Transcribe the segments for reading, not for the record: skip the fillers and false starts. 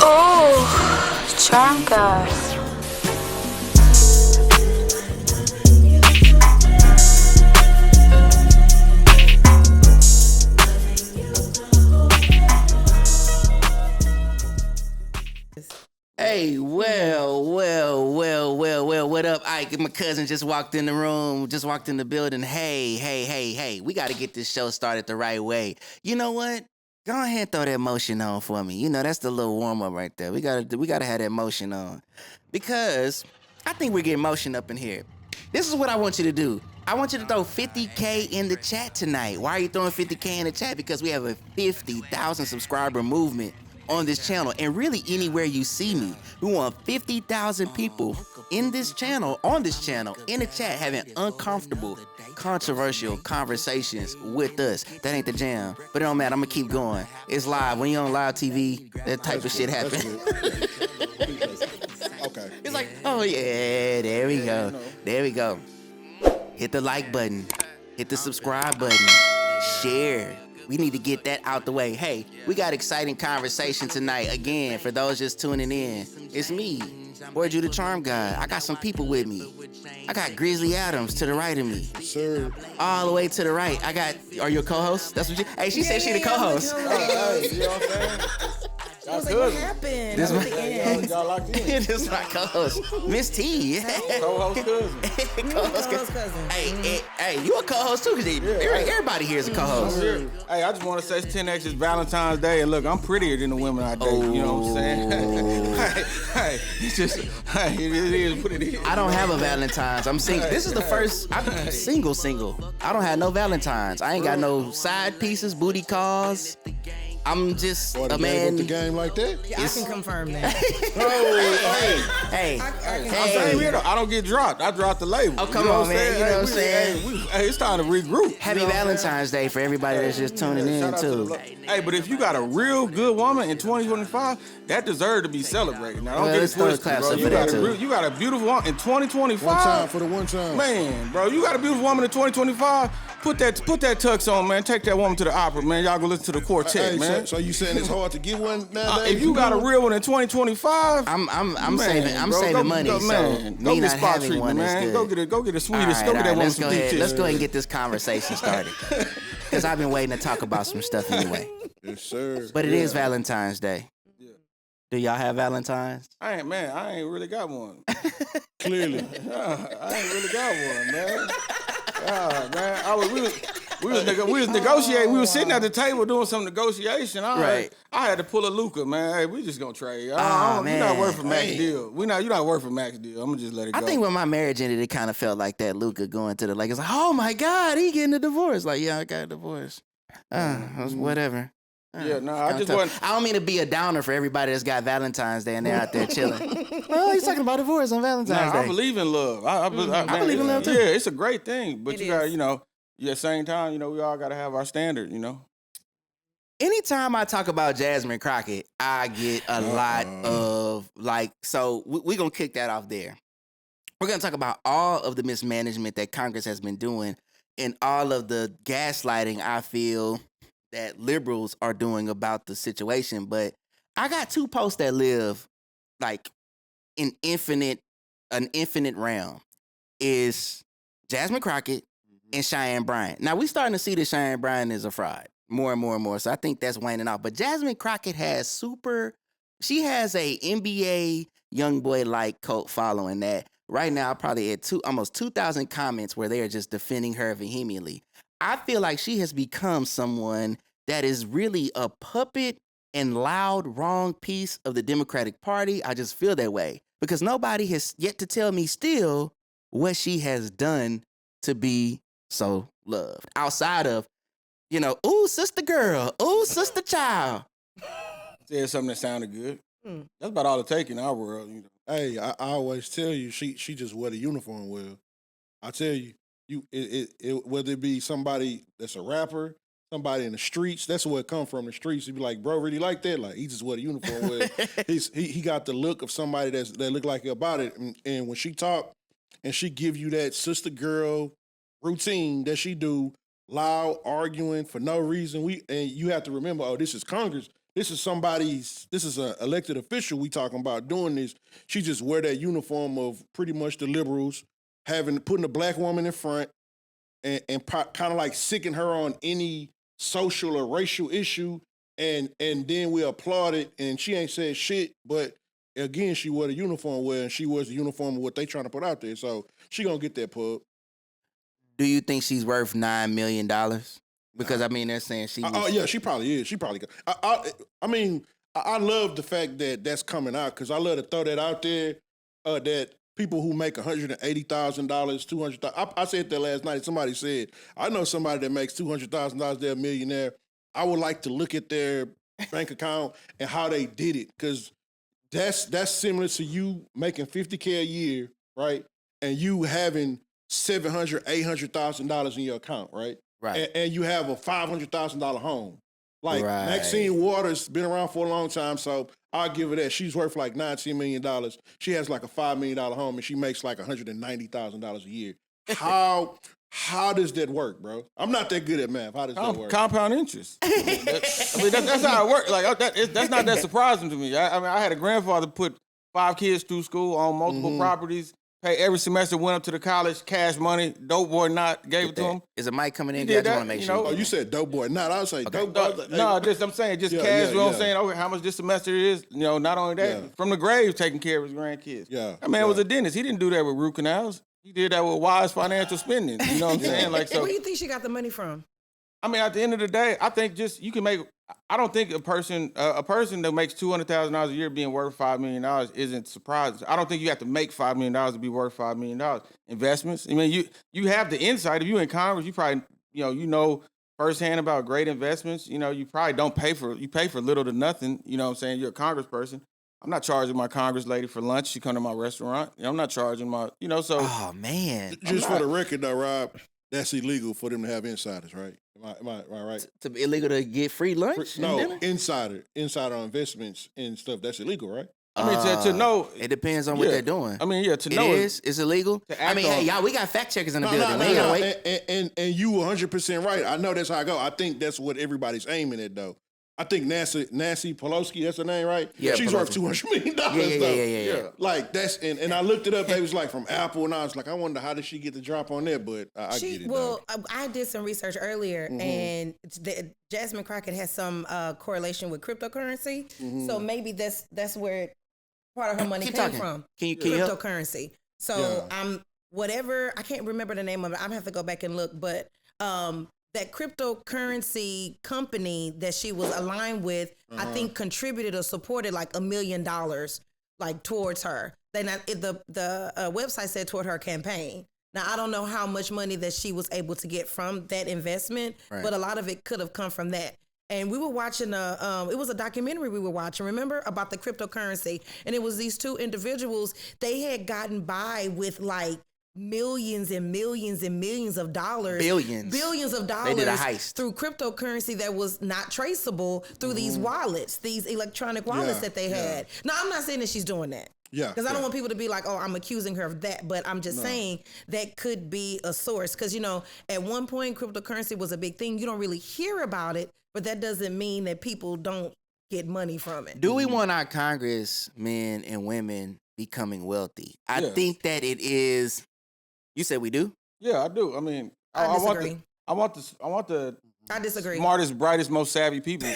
Oh, charm guy. Hey, what up, Ike? My cousin just walked in the room, just walked in the building. Hey, we got to get this show started the right way. You know what? Go ahead and throw that motion on for me. You know, that's the little warm-up right there. We gotta have that motion on. Because I think we're getting motion up in here. This is what I want you to do. I want you to throw 50K in the chat tonight. Why are you throwing 50K in the chat? Because we have a 50,000 subscriber movement on this channel, and really anywhere you see me. We want 50,000 people in this channel, on this channel, in the chat, having uncomfortable, controversial conversations with us. That ain't the jam, but it don't matter. I'm gonna keep going. It's live. When you're on live TV, that type of shit happens. Okay. It's like, oh yeah, there we go. There we go. Hit the like button. Hit the subscribe button. Share. We need to get that out the way. Hey, we got exciting conversation tonight. Again, for those just tuning in, it's me, Boy Drew the Charm Guy. I got some people with me. I got Grizzly Adams to the right of me. Sir. All the way to the right. Are you a co-host? That's what you. Hey, she said she the co-host. Hey, you know what I'm saying? I was like, what happened? This Y'all locked in. This is my co-host, Miss T. Co-host cousin. Co-host cousin. Hey, you a co-host too? Cause everybody here is a co-host. Hey, I just want to say it's 10X is Valentine's Day, and look, I'm prettier than the women I date. You know what I'm saying? hey, it's just, hey, it is what it is. I don't have a Valentine's. I'm single. This is the first. I'm single. I don't have no Valentine's. I ain't got no side pieces, booty calls. I'm just Boy, a man. the game like that? Yeah, I can confirm that. Hey, I'm saying here though, I don't get dropped. I dropped the label. Oh, come You know on, what I'm man. You know what I'm saying? Hey, it's time to regroup. Happy Valentine's Day for everybody that's just tuning in Shout out to too. Hey, but if you got a real good woman in 2025, that deserves to be celebrated. Now, don't Well, get let's it throw a twisted, clap bro. for that, too. You got a beautiful woman in 2025. One time for the one time. Man, bro, you got a beautiful woman in 2025. Put that tux on, man. Take that woman to the opera, man. Y'all go listen to the quartet, Hey, man. so you saying it's hard to get one nowadays? If you got a real one in 2025, I'm man, saving bro, money. Go, so man, me go not get spot having treatment, one man. is Go good. get the sweetest. All right, go get that woman let's some go deep ahead. tissue. Let's go ahead and get this conversation started. Because I've been waiting to talk about some stuff anyway. Yes, sir. But it is Valentine's Day. Do y'all have Valentine's? I ain't really got one. Clearly. I ain't really got one, man. Man, we was negotiating. We was sitting at the table doing some negotiation. Right. I had to pull a Luca, man. Hey, we just gonna trade. You're man. not worth for Max Hey. deal. You're not worth for Max deal. I'm gonna just let it go. I think when my marriage ended, it kind of felt like that Luca going to the like, it's like, oh my God, he getting a divorce. Like, yeah, I got a divorce. Whatever. Yeah, no, I Kinda just tough. wasn't. I don't mean to be a downer for everybody that's got Valentine's Day and they're out there chilling. Oh, he's talking about divorce on Valentine's Nah, Day. I believe in love. I believe in love, too. Yeah, it's a great thing, but It you gotta, is. at the same time, we all gotta have our standard, Anytime I talk about Jasmine Crockett, I get a lot of so we're going to kick that off there. We're going to talk about all of the mismanagement that Congress has been doing and all of the gaslighting I feel that liberals are doing about the situation. But I got two posts that live like an infinite realm is Jasmine Crockett and Cheyenne Bryant. Now we starting to see that Cheyenne Bryant is a fraud more and more and more. So I think that's waning off. But Jasmine Crockett she has a NBA young boy like cult following that right now probably at almost 2,000 comments where they are just defending her vehemently. I feel like she has become someone that is really a puppet and loud wrong piece of the Democratic Party. I just feel that way because nobody has yet to tell me still what she has done to be so loved outside of, ooh, sister girl, ooh, sister child. Said something that sounded good. That's about all it takes in our world, Hey, I always tell you, she just wear the uniform well. I tell you, whether it be somebody that's a rapper, somebody in the streets, that's where it come from, the streets. You be like, bro, really like that? Like, he just wear the uniform well. He got the look of somebody that look like about it. And when she talk and she give you that sister girl routine that she do, loud, arguing for no reason, and you have to remember, oh, this is Congress. this is an elected official we talking about doing this. She just wear that uniform of pretty much the liberals, putting a black woman in front and kind of like sicking her on any social or racial issue, and then we applaud it, and she ain't said shit, but again, she wore the uniform and she wears the uniform of what they trying to put out there, so she gonna get that pub. Do you think she's worth $9 million? Because I mean, they're saying she. Oh yeah, she probably is. She probably. I mean, I love the fact that that's coming out because I love to throw that out there. That people who make $180,000, $200,000. I said that last night. Somebody said, I know somebody that makes $200,000. They're a millionaire. I would like to look at their bank account and how they did it because that's similar to you making $50K a year, right? And you having $700,000, $800,000 in your account, right? Right. And you have a $500,000 home. Like Right. Maxine Waters been around for a long time, so I'll give her that. She's worth like $19 million. She has like a $5 million home, and she makes like $190,000 a year. How does that work, bro? I'm not that good at math. How does that work? Compound interest. I mean, that's how it works. Like that's not that surprising to me. I mean, I had a grandfather put 5 kids through school on multiple properties. Pay every semester, went up to the college, cash money, dope boy not, gave it to him. Is a mic coming in? He I did just want that, to make you sure. know. Oh, you said dope boy. Not. I was saying dope boy. No, I'm saying just Yeah, cash. yeah, You know what I'm yeah. saying? Okay, how much this semester is? You know, not only that, Yeah. from the grave, taking care of his grandkids. Yeah, That man yeah. was a dentist. He didn't do that with root canals. He did that with wise financial spending. You know what I'm saying? Like so. Where do you think she got the money from? I mean, at the end of the day, I think just you can make. I don't think a person that makes $200,000 a year being worth $5 million isn't surprising. I don't think you have to make $5 million to be worth $5 million. Investments. I mean, you have the insight. If you're in Congress, you probably you know firsthand about great investments. You know, you probably don't pay for little to nothing. You know what I'm saying? You're a congressperson. I'm not charging my congress lady for lunch. She come to my restaurant. I'm not charging my so. Oh man. Just for the record, though, Rob, that's illegal for them to have insiders, right? Am I right? To be illegal to get free lunch? and No, dinner? insider investments and stuff. That's illegal, right? I mean, to know. It depends on what Yeah. they're doing. I mean, yeah, to It know is. It's illegal. To I act mean, on- hey, y'all, we got fact checkers in the No, building. no, We ain't no, gotta no. wait. And you 100% right. I know that's how I go. I think that's what everybody's aiming at, though. I think Nancy Pelosi, that's her name, right? Yeah, she's worth Pelosi. $200 million. Yeah. Like that's and I looked it up. They was like from Apple, and I was like, I wonder how did she get the drop on that? But I get it. Well, I did some research earlier, and Jasmine Crockett has some correlation with cryptocurrency. So maybe that's where part of her money Keep came talking. from. Can you help? Cryptocurrency. So whatever, I can't remember the name of it. I'm gonna have to go back and look, but that cryptocurrency company that she was aligned with, I think contributed or supported like $1 million like towards her. Then the website said toward her campaign. Now I don't know how much money that she was able to get from that investment, but a lot of it could have come from that. And we were watching it was a documentary we were watching, remember, about the cryptocurrency. And it was these two individuals, they had gotten by with like millions and millions and millions of dollars. Billions of dollars. They did a heist. Through cryptocurrency that was not traceable through these wallets, these electronic wallets that they had. Now, I'm not saying that she's doing that. Yeah. Because I don't want people to be like, oh, I'm accusing her of that. But I'm just saying that could be a source. Because, at one point, cryptocurrency was a big thing. You don't really hear about it, but that doesn't mean that people don't get money from it. Do we want our congressmen and women becoming wealthy? I think that it is. You said we do? Yeah, I do. I mean, I disagree. I want the I disagree. smartest, brightest, most savvy people,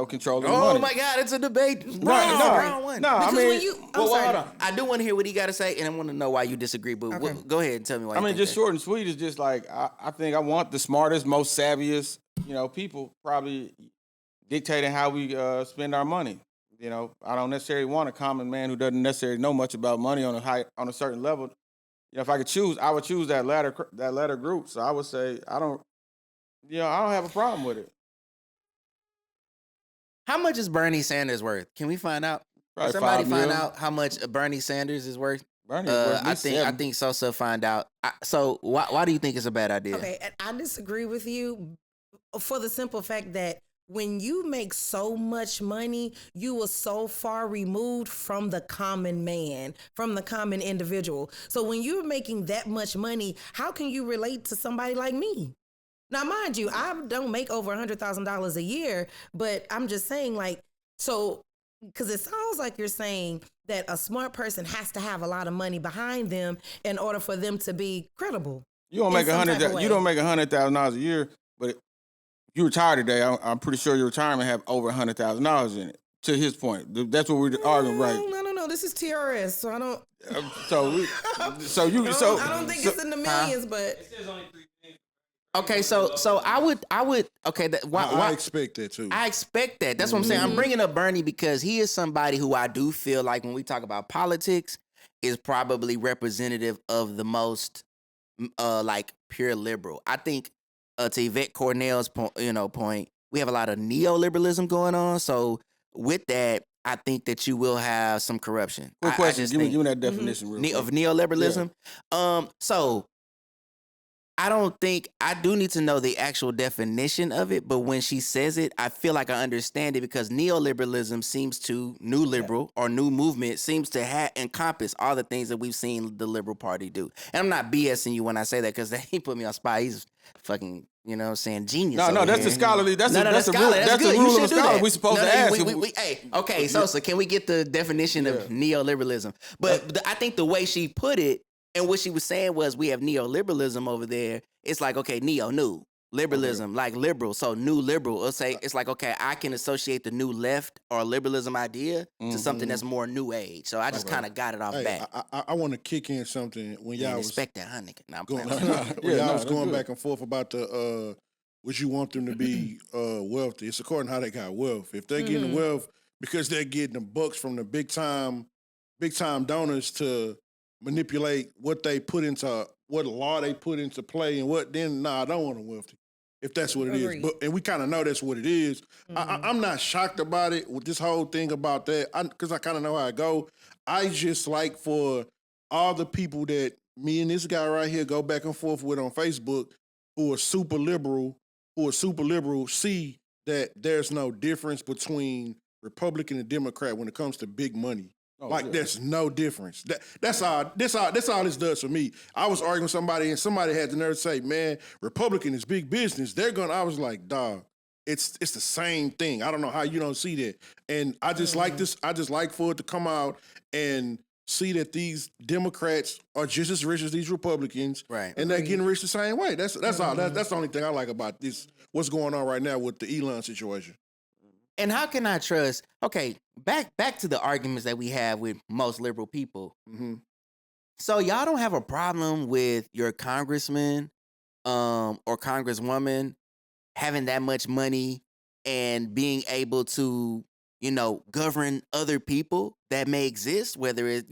controlling the Oh money. my God, it's a debate. No, Round one. no. I Because mean, when you- I'm well, sorry. hold on. I do want to hear what he got to say, and I want to know why you disagree. But go ahead and tell me why. I you mean, think just that. short and sweet is just like I think I want the smartest, most savviest, people probably dictating how we spend our money. I don't necessarily want a common man who doesn't necessarily know much about money on a certain level. If I could choose, I would choose that latter group. So I would say I don't have a problem with it. How much is Bernie Sanders worth? Can we find out? Probably Somebody $5 find million. out how much Bernie Sanders is worth. Bernie is worth at I least think $7. Sosa find out. So why do you think it's a bad idea? Okay, and I disagree with you for the simple fact that when you make so much money, you are so far removed from the common man, from the common individual. So when you're making that much money, how can you relate to somebody like me? Now, mind you, I don't make over $100,000 a year, but I'm just saying, like, so, because it sounds like you're saying that a smart person has to have a lot of money behind them in order for them to be credible. You don't make $100,000 a year, but if you retire today, I'm pretty sure your retirement have over $100,000 in it. To his point, that's what we're arguing, right? No. This is TRS, so I don't. I don't think it's in the millions, but. Okay, so I would okay. I expect that too. I expect that. That's what I'm saying. I'm bringing up Bernie because he is somebody who I do feel like when we talk about politics is probably representative of the most like pure liberal. I think to Yvette Cornell's point, we have a lot of neoliberalism going on. So with that, I think that you will have some corruption. Quick question, give me that definition real quick. Of neoliberalism. Yeah. So I do need to know the actual definition of it, but when she says it, I feel like I understand it because neoliberalism seems to, new liberal or new movement seems to encompass all the things that we've seen the Liberal Party do. And I'm not BSing you when I say that because he put me on spot. He's fucking, saying genius. No, that's the scholarly. That's the rule of a scholar. We supposed to ask. Hey, okay, so can we get the definition of neoliberalism? But I think the way she put it, and what she was saying was we have neoliberalism over there. It's like, okay, new liberalism, like liberal. So new liberal. It's like, okay, I can associate the new left or liberalism idea to something that's more new age. So I just kind of got it off back. I want to kick in something when y'all was expect that, huh, nigga? Nah, y'all was going back and forth about the would you want them to be wealthy? It's according to how they got wealth. If they're getting wealth because they're getting the bucks from the big time donors to manipulate what law they put into play and I don't want them wealthy if that's what it is. And we kind of know that's what it is. I'm not shocked about it with this whole thing about that because I kind of know how it go. I just like for all the people that me and this guy right here go back and forth with on Facebook who are super liberal see that there's no difference between Republican and Democrat when it comes to big money. There's no difference. That's all this does for me. I was arguing with somebody and somebody had the nerve to say, man, Republican is big business. I was like, dog, it's the same thing. I don't know how you don't see that. And I just like this. I just like for it to come out and see that these Democrats are just as rich as these Republicans. Right. And they're getting rich the same way. That's all. That's the only thing I like about this, what's going on right now with the Elon situation. And how can I trust? Okay, back to the arguments that we have with most liberal people. Mm-hmm. So y'all don't have a problem with your congressman or congresswoman having that much money and being able to, govern other people that may exist, whether it's,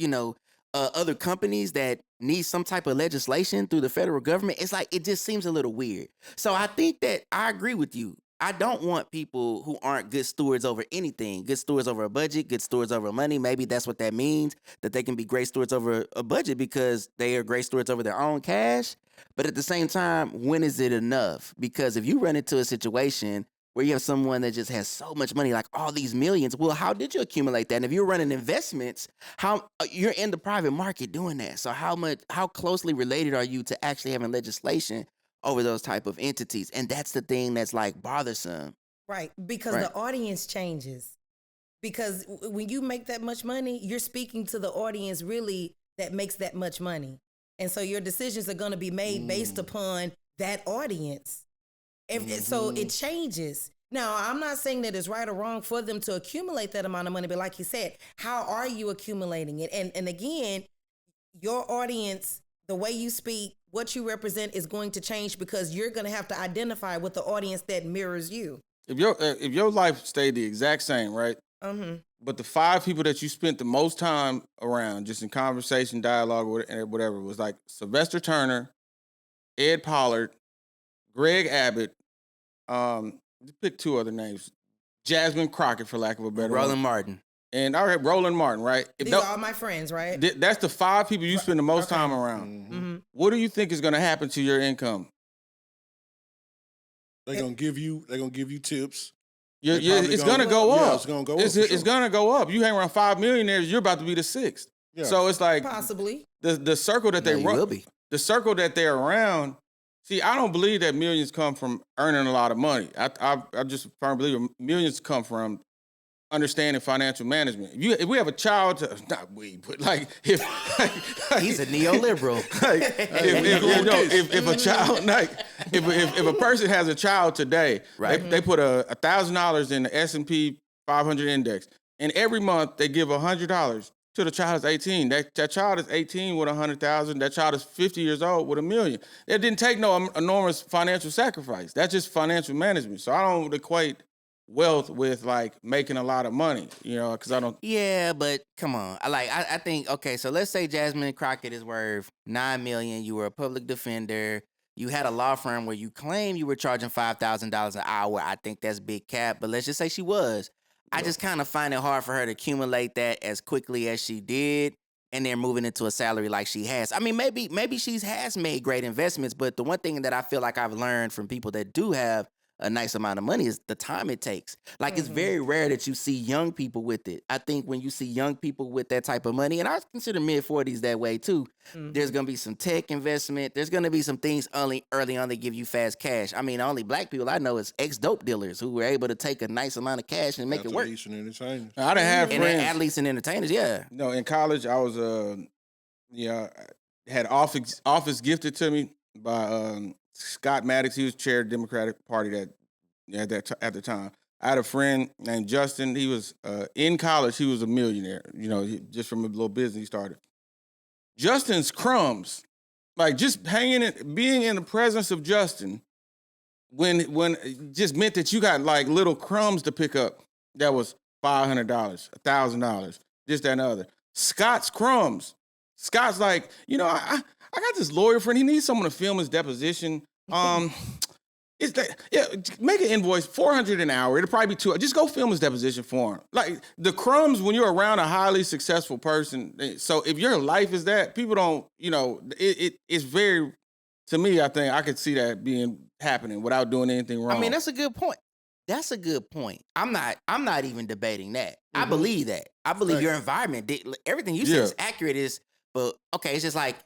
other companies that need some type of legislation through the federal government. It's like, it just seems a little weird. So I think that I agree with you. I don't want people who aren't good stewards over anything, good stewards over a budget, good stewards over money. Maybe that's what that means, that they can be great stewards over a budget because they are great stewards over their own cash. But at the same time, when is it enough? Because if you run into a situation where you have someone that just has so much money, like all these millions, well, how did you accumulate that? And if you're running investments, how you're in the private market doing that. So how closely related are you to actually having legislation over those type of entities? And that's the thing that's like bothersome. Right, because the audience changes. Because when you make that much money, you're speaking to the audience really that makes that much money. And so your decisions are going to be made based upon that audience. And so it changes. Now, I'm not saying that it's right or wrong for them to accumulate that amount of money, but like you said, how are you accumulating it? And again, your audience, the way you speak, what you represent is going to change because you're going to have to identify with the audience that mirrors you. If your life stayed the exact same, right? But the 5 people that you spent the most time around, just in conversation, dialogue, or whatever, was like Sylvester Turner, Ed Pollard, Greg Abbott, pick 2 other names, Jasmine Crockett, for lack of a better Roland one. Martin. And all right, Roland Martin, right? These are all my friends, right? That's the 5 people you spend the most time around. What do you think is going to happen to your income? They're gonna give you tips. It's gonna go up. Yeah, it's gonna go up. It's gonna go up. You hang around 5 millionaires, you're about to be the 6th. Yeah. So it's like possibly the circle that they run. Will be. The circle that they're around See, I don't believe that millions come from earning a lot of money. I just firm believer millions come from understanding financial management. If we have a child, not we, but like if He's a neoliberal. like, if a child, like if a person has a child today, Right. they put $1,000 in the S&P 500 index, and every month they give $100 till the child is 18. That child is 18 with 100,000. That child is 50 years old with $1 million. That didn't take no enormous financial sacrifice. That's just financial management. So I don't equate wealth with like making a lot of money, because I don't. Yeah, but come on. I think, okay, so let's say Jasmine Crockett is worth $9 million. You were a public defender. You had a law firm where you claim you were charging $5,000 an hour. I think that's big cap, but let's just say she was. I just kind of find it hard for her to accumulate that as quickly as she did and then moving into a salary like she has. I mean, maybe she has made great investments, but the one thing that I feel like I've learned from people that do have a nice amount of money is the time it takes. Like, it's very rare that you see young people with it. I think when you see young people with that type of money, and I consider mid-40s that way too, there's going to be some tech investment. There's going to be some things early on that give you fast cash. I mean, the only black people I know is ex-dope dealers who were able to take a nice amount of cash and make it work. Athletes and entertainers. I done have And friends. athletes and entertainers, yeah. In college, I was had office gifted to me by Scott Maddox. He was chair of the Democratic Party at the time. I had a friend named Justin. He was in college. He was a millionaire. Just from a little business he started. Justin's crumbs, like just being in the presence of Justin, when it just meant that you got like little crumbs to pick up. That was $500, $1,000, this, that, and the other. Scott's crumbs. Scott's like, I got this lawyer friend. He needs someone to film his deposition. It's that, make an invoice, $400 an hour. It'll probably be $2. Just go film his deposition for him. Like the crumbs when you're around a highly successful person. So if your life is that, people don't, it's very, to me, I think I could see that happening without doing anything wrong. I mean, that's a good point. That's a good point. I'm not even debating that. I believe that. I believe your environment, everything you said is accurate. But okay, it's just like,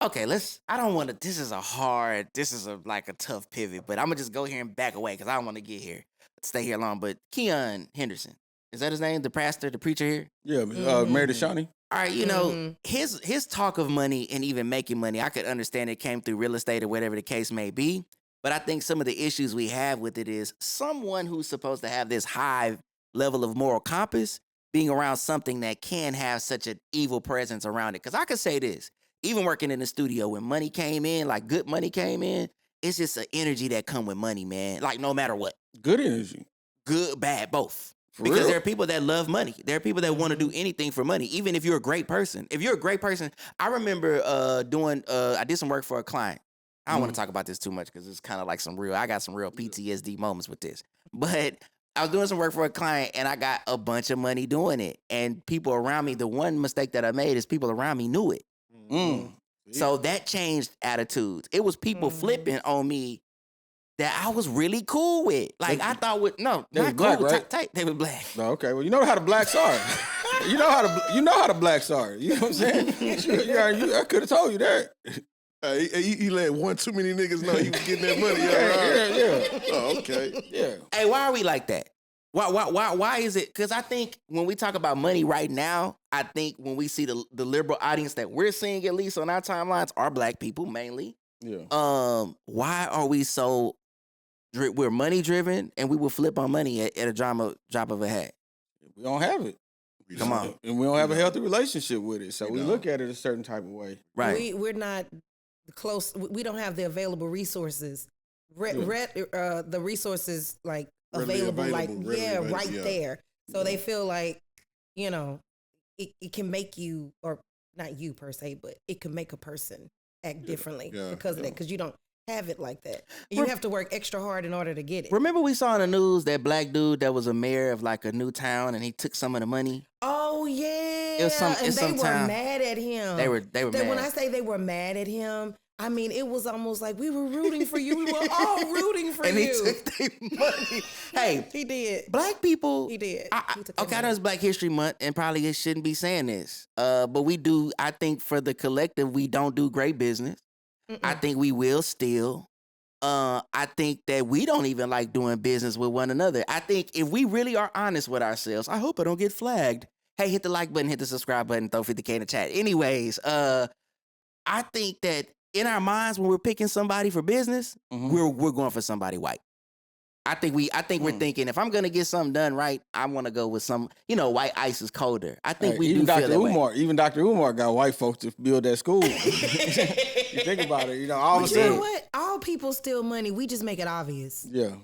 okay, I don't want to, this is like a tough pivot, but I'm going to just go here and back away because I don't want to stay here long. But Keon Henderson, is that his name? The pastor, the preacher here? Yeah, Mary DeShawnee. All right, his talk of money and even making money, I could understand it came through real estate or whatever the case may be. But I think some of the issues we have with it is someone who's supposed to have this high level of moral compass being around something that can have such an evil presence around it. Because I could say this, even working in the studio, when money came in, like good money came in, it's just an energy that come with money, man. Like no matter what. Good energy. Good, bad, both. For Because real? there are people that love money. There are people that want to do anything for money, even if you're a great person. If you're a great person, I remember I did some work for a client. I don't want to talk about this too much because it's kind of like I got some real PTSD moments with this. But I was doing some work for a client and I got a bunch of money doing it. And people around me, the one mistake that I made is people around me knew it. So that changed attitudes. It was people flipping on me that I was really cool with. Like I thought They not was black, cool, right? tight. They were black. Oh, okay, well, you know how the blacks are. you know how the blacks are. You know what I'm saying? I could have told you that. He let one too many niggas know he was getting that money. Yeah. Oh, okay. Yeah. Hey, why are we like that? Why is it? Because I think when we talk about money right now, I think when we see the liberal audience that we're seeing, at least on our timelines, are black people mainly. Yeah. Why are we so? We're money driven, and we will flip on money at a drop of a hat. We don't have it. Come on. And we don't have a healthy relationship with it. So we don't. look at it a certain type of way. Right. We're not close. We don't have the available resources. The resources like Readily available, available, like readily available, right yeah. there. So they feel like, it can make you, or not you per se, but it can make a person act differently because of that. Because you don't have it like that. And you have to work extra hard in order to get it. Remember we saw in the news that black dude that was a mayor of like a new town, and he took some of the money. Oh yeah, It's and they were time. mad at him. They were mad. When I say they were mad at him, I mean it was almost like we were rooting for you. We were all rooting for and you. he took their money. Hey, He did. black people. He did. He took Okay, I their know it's Black History Month, and probably it shouldn't be saying this. But we do. I think for the collective, we don't do great business. I think we will steal. I think that we don't even like doing business with one another. I think if we really are honest with ourselves, I hope I don't get flagged. Hey, hit the like button, hit the subscribe button, throw 50K in the chat. Anyways, I think that in our minds when we're picking somebody for business, we're going for somebody white. I think we're thinking if I'm gonna get something done right, I want to go with some, white ice is colder. I think we even do feel Dr. that way. Umar, even Dr. Umar got white folks to build that school. You think about it, all of a But you know sudden. what? All people steal money. We just make it obvious. Yeah.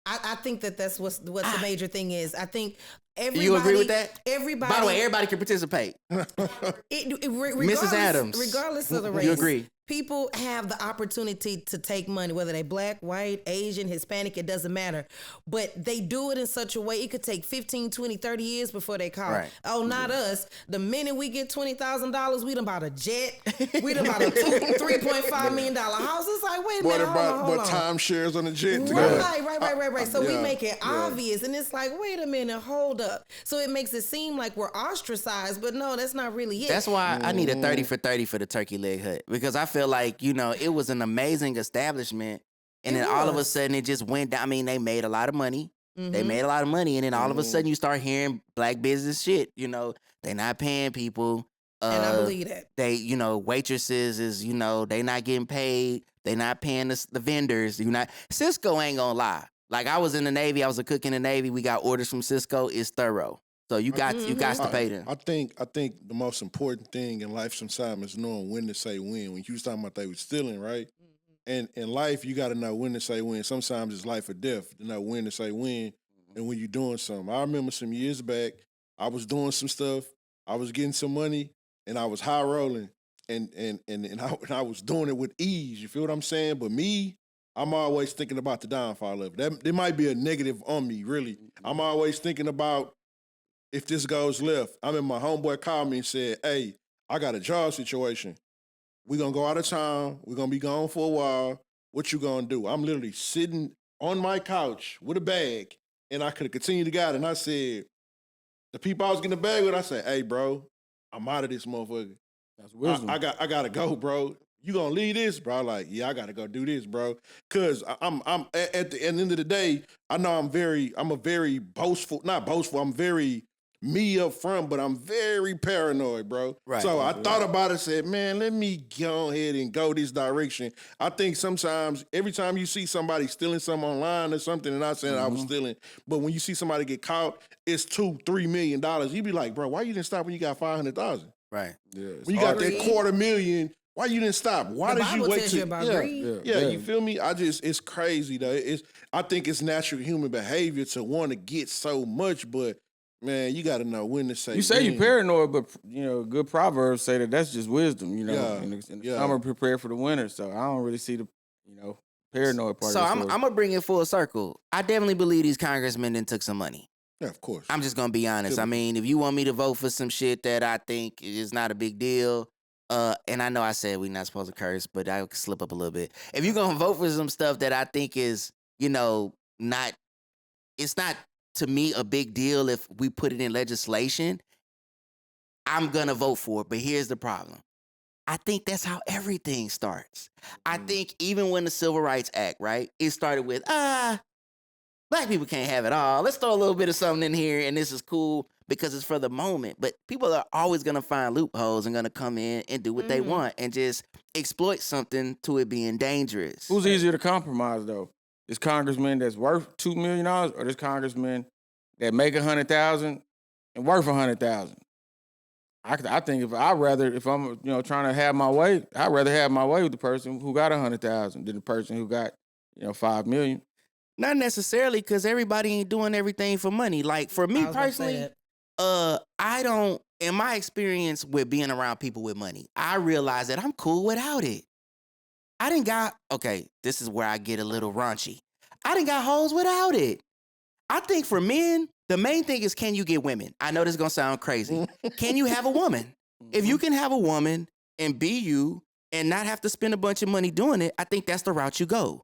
I think that's what the major thing is. I think everybody. You agree with that? Everybody. By the way, everybody can participate. Mrs. Adams, regardless of the race, you agree? People have the opportunity to take money, whether they black, white, Asian, Hispanic, it doesn't matter. But they do it in such a way, it could take 15, 20, 30 years before they call. Right. Oh, not us. The minute we get $20,000, we done bought a jet. We done bought a $3.5 million house. It's like, wait a minute, hold on. timeshares on the jet? Right. So we make it obvious. And it's like, wait a minute, hold up. So it makes it seem like we're ostracized, but no, that's not really it. That's why I need a 30 for 30 for the Turkey Leg Hut. Because I feel like, it was an amazing establishment. And then all of a sudden it just went down. I mean, they made a lot of money. They made a lot of money. And then all of a sudden you start hearing black business shit. They not paying people. And I believe that. They, waitresses is, they not getting paid. They not paying the vendors. Cisco ain't gonna lie. Like I was in the Navy. I was a cook in the Navy. We got orders from Cisco. It's thorough. So you got to pay them. I think the most important thing in life sometimes is knowing when to say when. When you was talking about they were stealing, right? And in life, you got to know when to say when. Sometimes it's life or death to know when to say when and when you're doing something. I remember some years back, I was doing some stuff. I was getting some money, and I was high rolling, and I was doing it with ease. You feel what I'm saying? But me, I'm always thinking about the downfall of it. There might be a negative on me, really. I'm always thinking about if this goes left. I remember my homeboy called me and said, hey, I got a job situation. We're going to go out of town. We're going to be gone for a while. What you going to do? I'm literally sitting on my couch with a bag, and I could have continued to guide. And I said, the people I was getting the bag with, I said, hey, bro, I'm out of this motherfucker. That's wisdom. I got to go, bro. You going to leave this? Bro, like, yeah, I got to go do this, bro. Because I'm at the end of the day, I know I'm a very boastful, not boastful, I'm very me up front, but I'm very paranoid, bro. Right. So I thought about it, said, man, let me go ahead and go this direction. I think sometimes, every time you see somebody stealing something online or something, and not saying I was stealing, but when you see somebody get caught, it's $2-3 million. You be like, bro, why you didn't stop when you got 500,000? Right. Yeah, When you got that $250,000, why you didn't stop? Why The did you Bible wait tells you about greed. Yeah, you feel me? It's crazy though. I think it's natural human behavior to want to get so much, but man, you got to know when to say. You say when. you're paranoid, but good proverbs say that that's just wisdom. In the summer, prepare for the winter. So I don't really see the paranoid part. So of the I'm story. gonna bring it full circle. I definitely believe these congressmen then took some money. Yeah, of course. I'm just gonna be honest. I mean, if you want me to vote for some shit that I think is not a big deal, and I know I said we're not supposed to curse, but I could slip up a little bit. If you're gonna vote for some stuff that I think is, not, it's not to me a big deal if we put it in legislation, I'm gonna vote for it. But here's the problem. I think that's how everything starts. I think even when the Civil Rights Act, right, it started with, black people can't have it all. Let's throw a little bit of something in here, and this is cool because it's for the moment. But people are always going to find loopholes and going to come in and do what they want and just exploit something to it being dangerous. Who's easier to compromise though? This congressman that's worth $2 million, or this congressman that make $100,000 and worth $100,000? I think if I'm trying to have my way, I'd rather have my way with the person who got $100,000 than the person who got $5 million. Not necessarily, because everybody ain't doing everything for money. Like for me personally, I don't. In my experience with being around people with money, I realize that I'm cool without it. This is where I get a little raunchy. I done got hoes without it. I think for men, the main thing is, can you get women? I know this is going to sound crazy. Can you have a woman? If you can have a woman and be you and not have to spend a bunch of money doing it, I think that's the route you go.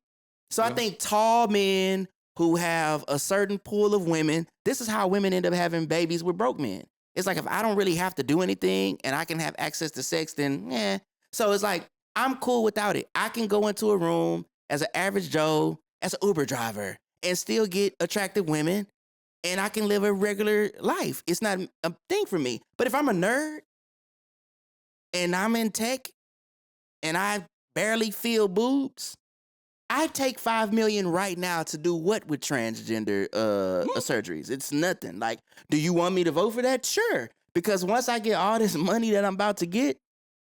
So I think tall men who have a certain pool of women, this is how women end up having babies with broke men. It's like, if I don't really have to do anything and I can have access to sex, then So it's like, I'm cool without it. I can go into a room as an average Joe, as an Uber driver, and still get attractive women, and I can live a regular life. It's not a thing for me. But if I'm a nerd and I'm in tech and I barely feel boobs, I take $5 million right now to do what with transgender surgeries? It's nothing. Like, do you want me to vote for that? Sure. Because once I get all this money that I'm about to get,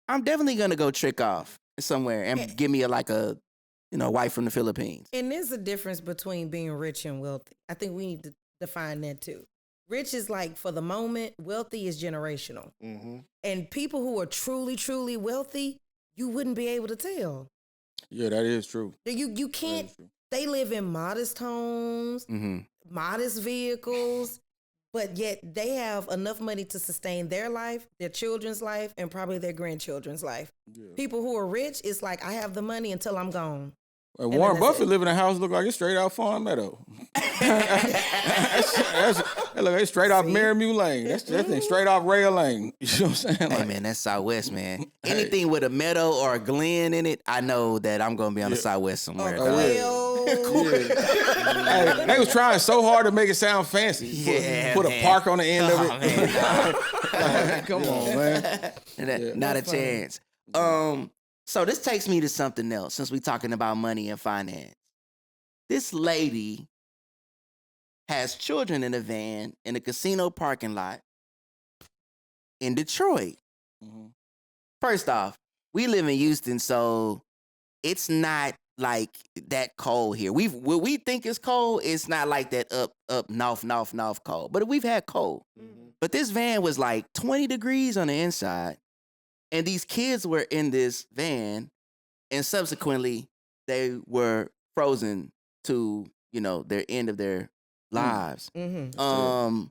I'm definitely gonna go trick off somewhere and give me a wife from the Philippines. And there's a difference between being rich and wealthy. I think we need to define that too. Rich is like for the moment, wealthy is generational. Mm-hmm. And people who are truly, truly wealthy, you wouldn't be able to tell. Yeah, that is true. You can't, they live in modest homes, modest vehicles, but yet they have enough money to sustain their life, their children's life, and probably their grandchildren's life. Yeah. People who are rich, it's like, I have the money until I'm gone. Well, Warren Buffett live in a house look like it's straight out Farm Meadow. It's straight off Merrimack Lane. That thing straight off Rail Lane. You know what I'm saying? Hey, man, that's Southwest, man. Anything with a meadow or a glen in it, I know that I'm going to be on the Southwest somewhere. Hey, they was trying so hard to make it sound fancy. Yeah, Put a park on the end of it. Man, Come on, man. Not a chance. So this takes me to something else since we're talking about money and finance. This lady has children in a van in a casino parking lot in Detroit. Mm-hmm. First off, we live in Houston, so it's not like that cold here. What we think is cold, it's not like that up north cold. But we've had cold. Mm-hmm. But this van was like 20 degrees on the inside. And these kids were in this van, and subsequently they were frozen to, their end of their lives. Mm-hmm.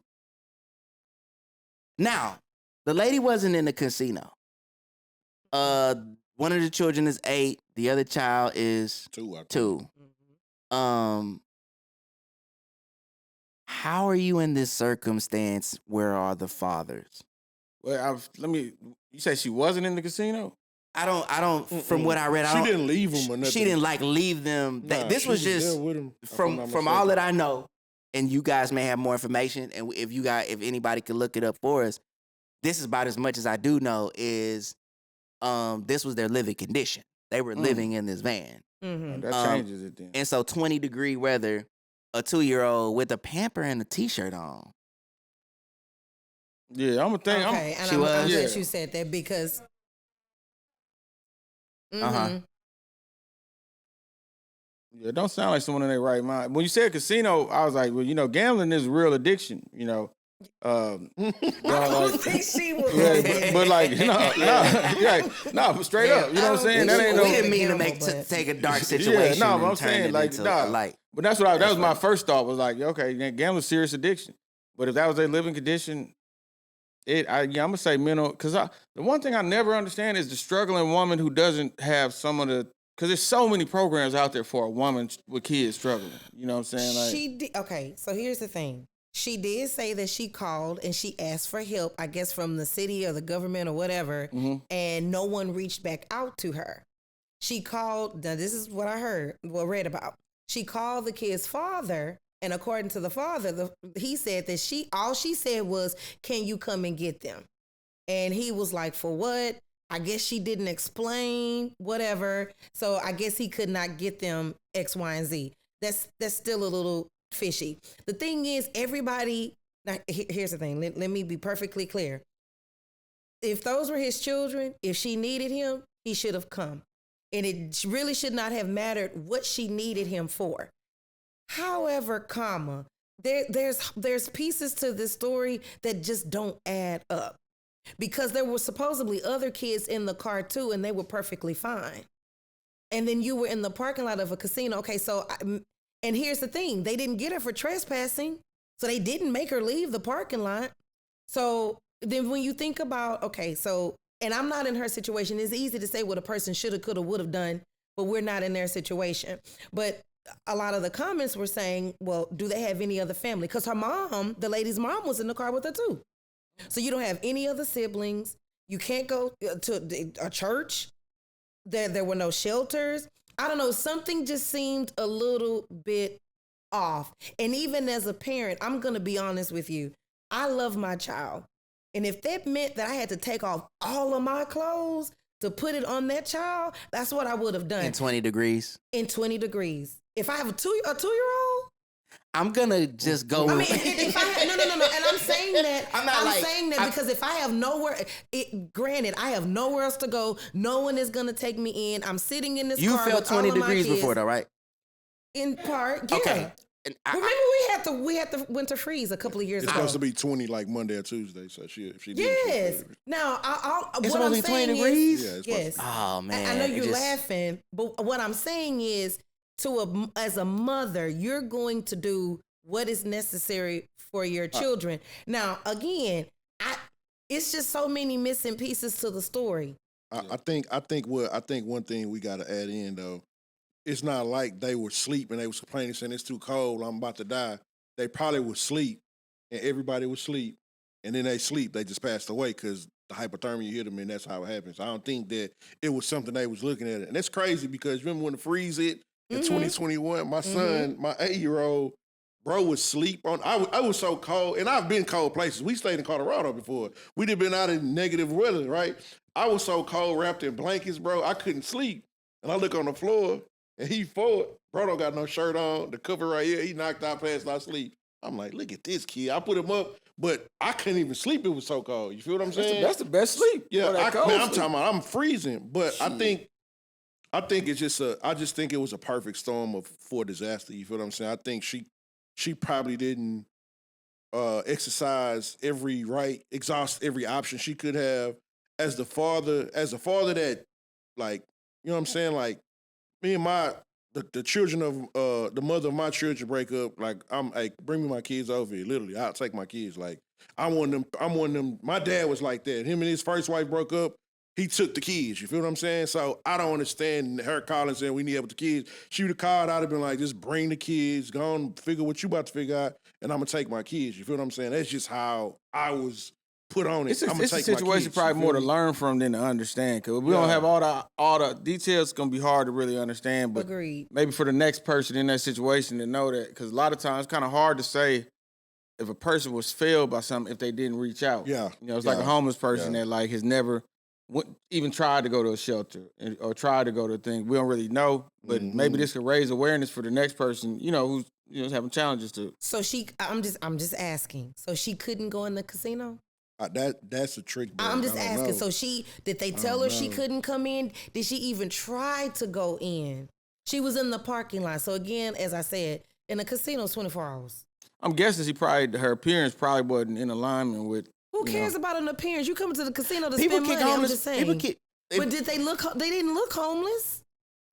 Now, the lady wasn't in the casino. One of the children is 8. The other child is 2. Mm-hmm. How are you in this circumstance? Where are the fathers? Well, you say she wasn't in the casino? I don't. From what I read, she didn't leave them or nothing. She didn't leave them. This was just from all that I know, and you guys may have more information. And if anybody could look it up for us, this is about as much as I do know. Is this was their living condition? They were living in this van. Mm-hmm. That changes it then. And so 20-degree weather, a 2-year-old with a pamper and a t-shirt on. Yeah, I'm a thing. Okay, and I'm glad you said that because. Mm-hmm. Yeah, it don't sound like someone in their right mind. When you said casino, I was like, well, gambling is a real addiction. I don't think she was. Yeah, but like, but straight up, you know what I'm saying? That ain't we didn't mean to take a dark situation. Yeah, but I'm saying like, but that's what that was my first thought was like, okay, gambling's serious addiction. But if that was their living condition. I'm gonna say mental, because the one thing I never understand is the struggling woman who doesn't have some of the, because there's so many programs out there for a woman with kids struggling. You know what I'm saying? Like, okay, so here's the thing. She did say that she called and she asked for help, I guess from the city or the government or whatever, and no one reached back out to her. She called. Now this is what I read about. She called the kid's father. And according to the father, he said that all she said was, "Can you come and get them?" And he was like, "For what?" I guess she didn't explain, whatever. So I guess he could not get them X, Y, and Z. That's still a little fishy. The thing is, everybody. Now, here's the thing. Let me be perfectly clear. If those were his children, if she needed him, he should have come, and it really should not have mattered what she needed him for. However, there's pieces to this story that just don't add up, because there were supposedly other kids in the car too, and they were perfectly fine. And then you were in the parking lot of a casino. Okay, and here's the thing. They didn't get her for trespassing, so they didn't make her leave the parking lot. So then when you think about, okay, so, and I'm not in her situation. It's easy to say what a person shoulda, coulda, would have done, but we're not in their situation. But a lot of the comments were saying, well, do they have any other family? Because her mom, the lady's mom, was in the car with her too. So you don't have any other siblings. You can't go to a church. there were no shelters. I don't know. Something just seemed a little bit off. And even as a parent, I'm going to be honest with you. I love my child. And if that meant that I had to take off all of my clothes to put it on that child, that's what I would have done. In 20 degrees. In 20 degrees. If I have a two-year-old, I'm gonna just go. I mean, if I had, no, and I'm saying that. I'm saying that I- because if I have nowhere, granted, I have nowhere else to go. No one is gonna take me in. I'm sitting in this You car felt with all 20 of my degrees kids. before, though, right? In part, yeah. Okay. And Remember, we had the winter freeze a couple of years It's ago. supposed to be 20 like Monday or Tuesday. So if she did, Yes. Now, It's what I'm supposed to be 20 saying degrees? Yeah, it's yes. Oh man, I know it you're just- laughing, but what I'm saying is, as a mother, you're going to do what is necessary for your children. Now, again, it's just so many missing pieces to the story. I think one thing we got to add in though, it's not like they were asleep and they was complaining saying it's too cold, I'm about to die. They probably was asleep and everybody was asleep, and then they sleep, they just passed away because the hypothermia hit them, and that's how it happens. I don't think that it was something they was looking at, and that's crazy because remember when the freeze hit in 2021, my son, my 8-year-old. Bro was asleep on. I was so cold, and I've been cold places. We stayed in Colorado before. We'd have been out in negative weather, right? I was so cold, wrapped in blankets, bro. I couldn't sleep, and I look on the floor, and he forward. Bro don't got no shirt on. The cover right here, he knocked out past my sleep. I'm like, look at this kid. I put him up, but I couldn't even sleep. It was so cold. You feel what I'm saying? That's the best sleep. Yeah, Or that man, cold I'm sleep. talking about. I'm freezing, but I think it's just I just think it was a perfect storm for disaster. You feel what I'm saying? I think she probably didn't exercise exhaust every option she could have as a father that, like, you know what I'm saying? Like, me and the children of the mother of my children break up. Like, I'm like, bring me my kids over here. Literally, I'll take my kids. Like, I want them. My dad was like that. Him and his first wife broke up. He took the kids. You feel what I'm saying? So I don't understand her calling saying we need help with the kids. She would have called. I'd have been like, just bring the kids. Go on, figure what you about to figure out, and I'm gonna take my kids. You feel what I'm saying? That's just how I was put on it. It's a I'm gonna take my situation kids, probably you more feel to me? learn from than to understand. Because we don't have all the details. It's gonna be hard to really understand. But Agreed. maybe for the next person in that situation to know that, because a lot of times it's kind of hard to say if a person was failed by something if they didn't reach out. Yeah, You know, it's like a homeless person that like has never even tried to go to a shelter or tried to go to a thing. We don't really know, but maybe this could raise awareness for the next person, you know, who's having challenges to. So I'm just asking. So she couldn't go in the casino? That's a trick. Bro. I'm just I don't asking. know. So did they tell her she couldn't come in? Did she even try to go in? She was in the parking lot. So again, as I said, in a casino, it's 24 hours. I'm guessing her appearance probably wasn't in alignment with. Who cares about an appearance? You come to the casino to People spend kick money. I'm homeless. just saying. People But did they look? They didn't look homeless.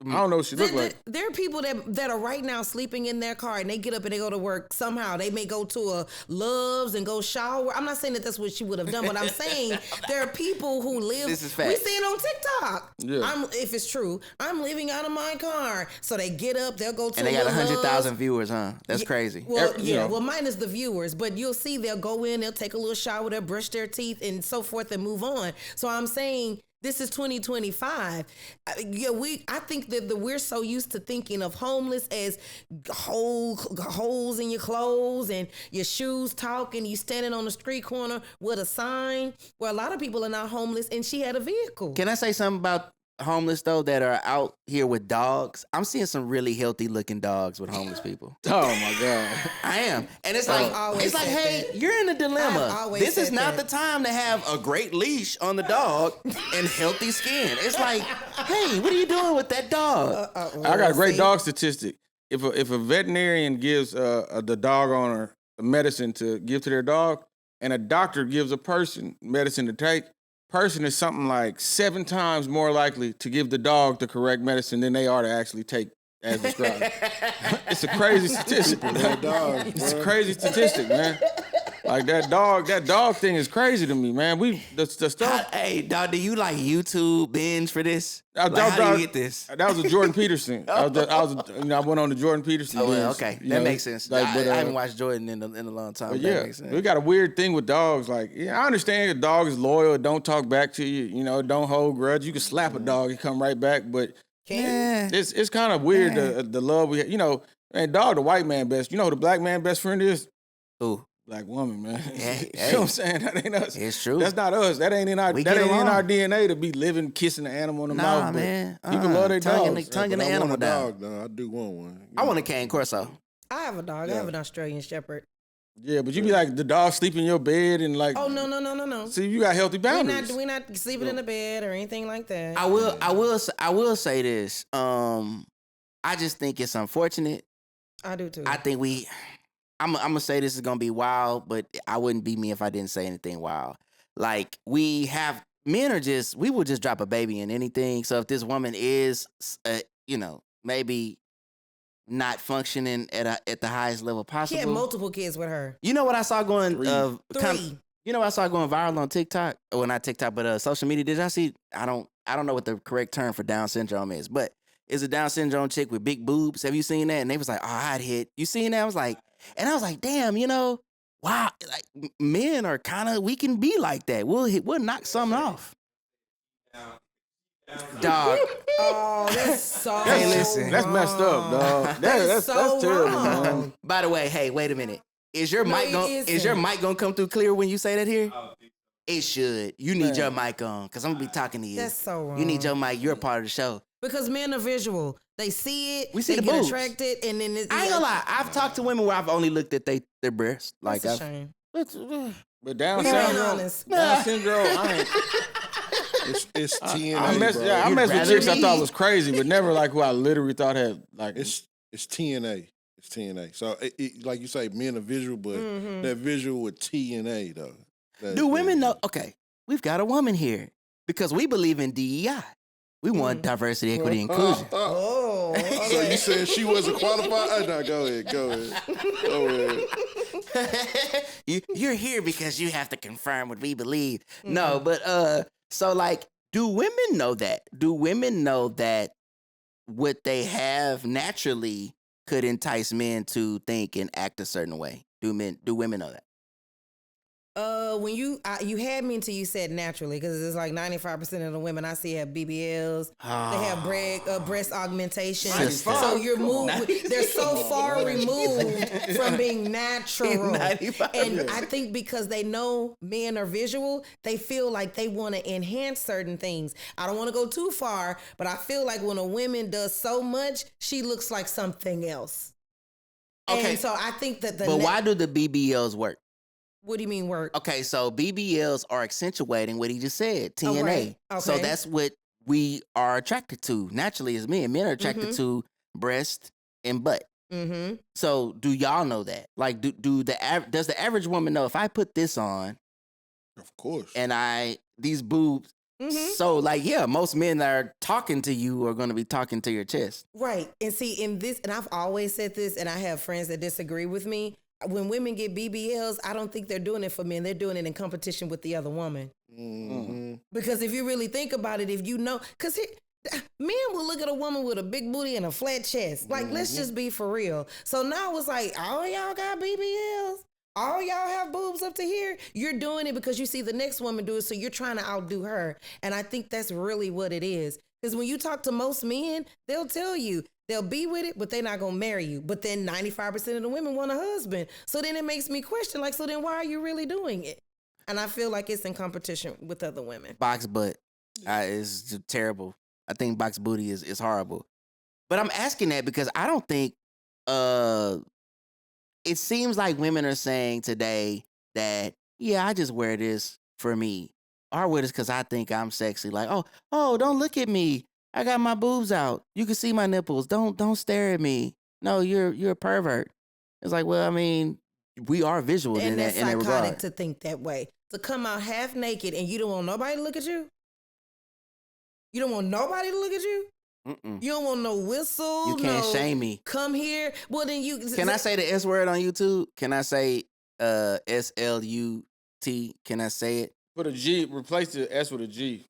I don't know what she looked like. There are people that are right now sleeping in their car and they get up and they go to work. Somehow they may go to a Love's and go shower. I'm not saying that that's what she would have done, but I'm saying there are people who live. This is We facts. see it on TikTok. Yeah. If it's true, I'm living out of my car. So they get up, they'll go to And they got a Love's. 100,000 viewers, huh? That's crazy. Well, You know. well, minus the viewers, but you'll see they'll go in, they'll take a little shower, they'll brush their teeth and so forth and move on. So I'm saying this is 2025. I think that we're so used to thinking of homeless as holes in your clothes and your shoes talking, you standing on the street corner with a sign. Where a lot of people are not homeless, and she had a vehicle. Can I say something about homeless though that are out here with dogs? I'm seeing some really healthy looking dogs with homeless people. Oh my God. I am, and it's I've like always said hey, that. you're in a I've dilemma. always This is said not that. the time to have a great leash on the dog and healthy skin. It's like, hey, what are you doing with that dog? I got a great dog statistic. If a veterinarian gives the dog owner medicine to give to their dog, and a doctor gives a person medicine to take, person is something like 7 times more likely to give the dog the correct medicine than they are to actually take as prescribed. It's a crazy statistic. That dog, It's a bro. crazy statistic, man. Like that dog thing is crazy to me, man. The stuff. Hey, dog, do you like YouTube binge for this? How do you get this? That was a Jordan Peterson. I went on the Jordan Peterson. Oh, well, binge, okay, you that know? makes sense. Like, I haven't watched Jordan in a long time. But That yeah, makes sense. we got a weird thing with dogs. Like, yeah, I understand a dog is loyal, don't talk back to you, don't hold grudge. You can slap a dog, he come right back. But Yeah. it's kind of weird the love we, man, dog the white man best. You know who the black man best friend is? Ooh, Black woman, man. Yeah, You know what I'm saying? That ain't us. it's true. That's not us. That ain't in our We that get ain't in along. our DNA to be living, kissing the animal in the Nah, mouth. but man. People love their tongue in dogs. the, tongue in But the I animal want a down. dog, though. I do want one. I want a cane corso. I have a dog. I have an Australian Shepherd. Yeah, but you be like the dog sleep in your bed and like. Oh no. See, you got healthy boundaries. We're not sleeping in the bed or anything like that. I will say this. I just think it's unfortunate. I do too. I think I'm gonna say this is gonna be wild, but I wouldn't be me if I didn't say anything wild. Like men we will just drop a baby in anything. So if this woman is, maybe not functioning at the highest level He possible. had multiple kids with her. You know what I saw going? Three. You know what I saw going viral on TikTok? Well, not TikTok, but social media. Did y'all see? I don't know what the correct term for Down syndrome is, but it's a Down syndrome chick with big boobs. Have you seen that? And they was like, "Oh, I'd hit." You seen that? I was like, damn, wow, like men are we can be like that. We'll knock something off. Dog. Oh, that's so. Hey, listen. That's messed up, dog. That's so terrible, wrong. man. By the way, hey, wait a minute. Is your No, mic it mic gonna come through clear when you say that here? It should. You need your mic on, because I'm gonna be talking to you. That's so wrong. You need your mic. You're a part of the show. Because men are visual. They see it. We see they the get boobs. attracted, and then I ain't gonna lie. I've talked to women where I've only looked at their breasts. Like That's a shame. But Down We being syndrome, honest. Down syndrome, It's TNA, I messed bro. with rather chicks I me? thought was crazy, but never like who I literally thought had like. It's TNA. It's TNA. So like you say, men are visual, but that visual with TNA though. Do women know? Okay, we've got a woman here because we believe in DEI. We want diversity, equity, inclusion. Oh. So you said she wasn't qualified? No, go ahead. You're here because you have to confirm what we believe. No, but so like, do women know that? Do women know that what they have naturally could entice men to think and act a certain way? Do women know that? When you had me until you said naturally, because it's like 95% of the women I see have BBLs. They have breast augmentation. Sister. So you're they're so far removed from being natural. 95. And I think because they know men are visual, they feel like they want to enhance certain things. I don't want to go too far, but I feel like when a woman does so much, she looks like something else. Okay. And so I think that But why do the BBLs work? What do you mean work? Okay, so BBLs are accentuating what he just said, TNA. Oh, right. So Okay. that's what we are attracted to naturally as men. Men are attracted to breast and butt. Mm-hmm. So do y'all know that? Like, does the average woman know if I put this on Of course. and these boobs? Mm-hmm. So like, yeah, most men that are talking to you are going to be talking to your chest. Right. And see, in this, and I've always said this, and I have friends that disagree with me. When women get BBLs, I don't think they're doing it for men. They're doing it in competition with the other woman. Mm-hmm. Because if you really think about it, if you know, because men will look at a woman with a big booty and a flat chest. Like, let's just be for real. So now it's like, all y'all got BBLs? All y'all have boobs up to here? You're doing it because you see the next woman do it, so you're trying to outdo her. And I think that's really what it is. Because when you talk to most men, they'll tell you, they'll be with it, but they're not going to marry you. But then 95% of the women want a husband. So then it makes me question, like, so then why are you really doing it? And I feel like it's in competition with other women. Box butt is just terrible. I think box booty is horrible. But I'm asking that because I don't think it seems like women are saying today that, yeah, I just wear this for me. Or I wear this because I think I'm sexy. Like, oh, don't look at me. I got my boobs out. You can see my nipples. Don't stare at me. No, you're a pervert. It's like, well, I mean, we are visual in And that that's psychotic regard. to think that way. To come out half naked and you don't want nobody to look at you? You don't want nobody to look at you? Mm-mm. You don't want no whistle? You can't no shame me. come here. Well, then you... Can I say the S word on YouTube? Can I say SLUT. Can I say it? Put a G, replace the S with a G.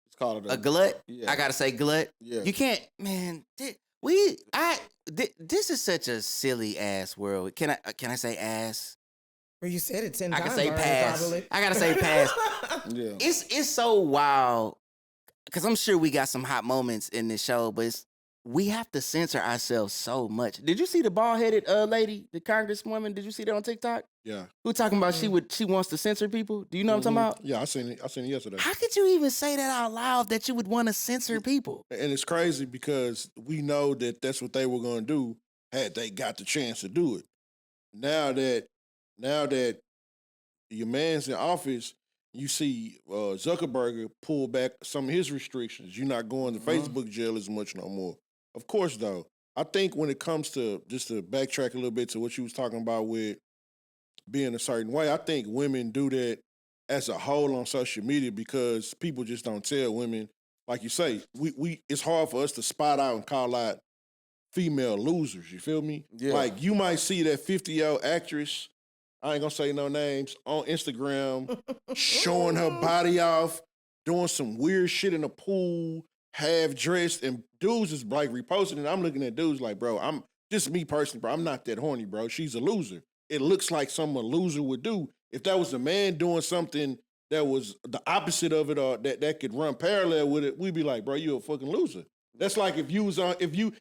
It's called A glut. Yeah. I gotta say glut. Yeah. You can't, man. This is such a silly ass world. Can I say ass? Well, you said it 10 I times. can say already, pass. probably. I gotta say pass. Yeah. It's so wild because I'm sure we got some hot moments in this show, but we have to censor ourselves so much. Did you see the bald headed lady, the congresswoman? Did you see that on TikTok? Yeah. Who talking about she wants to censor people? Do you know what I'm talking about? Yeah, I seen it yesterday. How could you even say that out loud that you would want to censor people? And it's crazy because we know that that's what they were going to do had they got the chance to do it. Now that your man's in office, you see Zuckerberg pull back some of his restrictions. You're not going to Facebook jail as much no more. Of course, though, I think when it comes to, just to backtrack a little bit to what you was talking about with being a certain way, I think women do that as a whole on social media because people just don't tell women, like you say, we it's hard for us to spot out and call out female losers, you feel me? Yeah. Like you might see that 50-year-old actress, I ain't gonna say no names, on Instagram, showing her body off, doing some weird shit in the pool, half dressed, and dudes is like reposting it. I'm looking at dudes like, bro, I'm just me personally, bro. I'm not that horny, bro. She's a loser. It looks like something a loser would do. If that was a man doing something that was the opposite of it or that could run parallel with it, we'd be like, bro, you a fucking loser. That's like if you was on, if you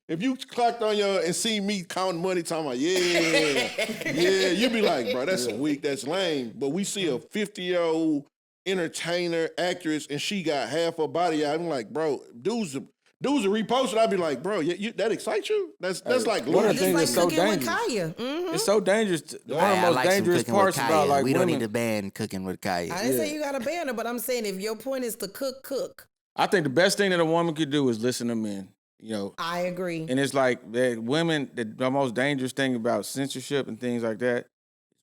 clocked on your and see me counting money, talking about, yeah, you'd be like, bro, that's weak, that's lame. But we see a 50-year-old entertainer, actress, and she got half her body out. I'm like, bro, dudes are reposted. I'd be like, bro, that excites you? That's like one of the Just things like that's so cooking with dangerous. Kaya. Mhm. It's so dangerous. One of the I most like some dangerous cooking with parts Kaya. about like we don't women. need to ban cooking with Kaya. I didn't say you got to ban her, but I'm saying if your point is to cook. I think the best thing that a woman could do is listen to men. You know, I agree. and it's like that women. The most dangerous thing about censorship and things like that,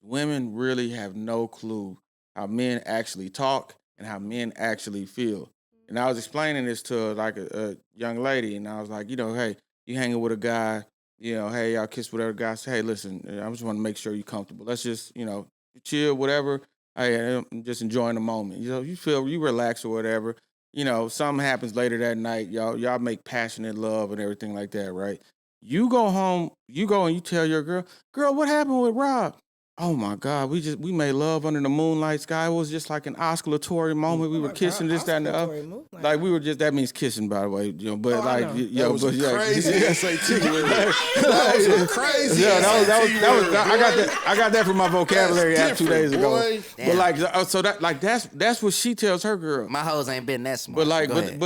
women really have no clue how men actually talk and how men actually feel. And I was explaining this to like a young lady, and I was like, you know, hey, you hanging with a guy, you know, hey, y'all kiss whatever guy. Say, hey, listen, I just want to make sure you're comfortable. Let's just, you know, chill, whatever. Hey, I'm just enjoying the moment. You know, you relax or whatever. You know, something happens later that night. Y'all make passionate love and everything like that, right? You go home, you go and you tell your girl, what happened with Rob? Oh my God, we made love under the moonlight sky. It was just like an oscillatory moment. We were kissing this, that, and the other. Like we were just, that means kissing, by the way. You know, but like, That was crazy SAT word. That was crazy. Yeah, that was. word, I got that from my vocabulary app 2 days ago. boy. But like, so that's what she tells her girl. My hoes ain't been that smart. But like, Go ahead.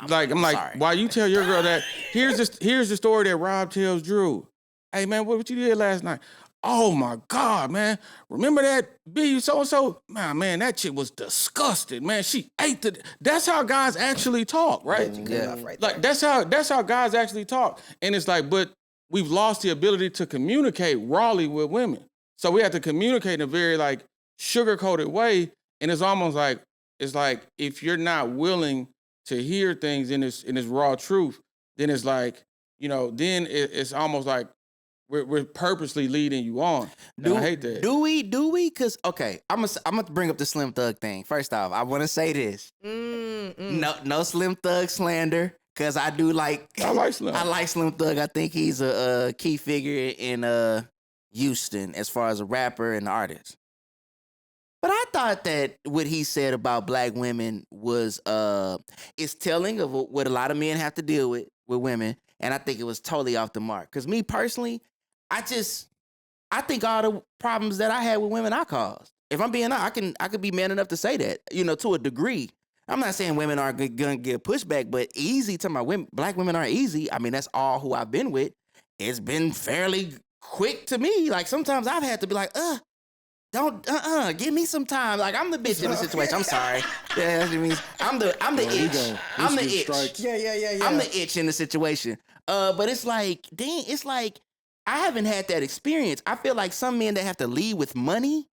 like, I'm like, sorry. why you tell your girl that? Here's the story that Rob tells Drew. Hey man, what you did last night? Oh my God, man! Remember that B so and so? Man, that shit was disgusting, man. She ate the. That's how guys actually talk, right? Yeah. Like that's how guys actually talk, and it's like, but we've lost the ability to communicate rawly with women. So we have to communicate in a very like sugar-coated way, and it's almost like if you're not willing to hear things in this raw truth, then it's like, you know, then it's almost like we're purposely leading you on. And I hate that. Do we? Because okay, I'm gonna bring up the Slim Thug thing. First off, I want to say this: no Slim Thug slander. Because I do like I like Slim. I like Slim Thug. I think he's a key figure in Houston as far as a rapper and artist. But I thought that what he said about black women was is telling of what a lot of men have to deal with women, and I think it was totally off the mark. Because me personally, I think all the problems that I had with women I caused. If I'm being honest, I could be man enough to say that, you know, to a degree. I'm not saying women aren't gonna get pushback, but easy to my women, black women aren't easy. I mean, that's all who I've been with. It's been fairly quick to me. Like sometimes I've had to be like, don't give me some time. Like I'm the bitch in the situation. I'm sorry. Yeah, that's what it means. I'm the itch. I'm the itch. Yeah. I'm the itch in the situation. But it's like, dang, it's like I haven't had that experience. I feel like some men that have to lead with money,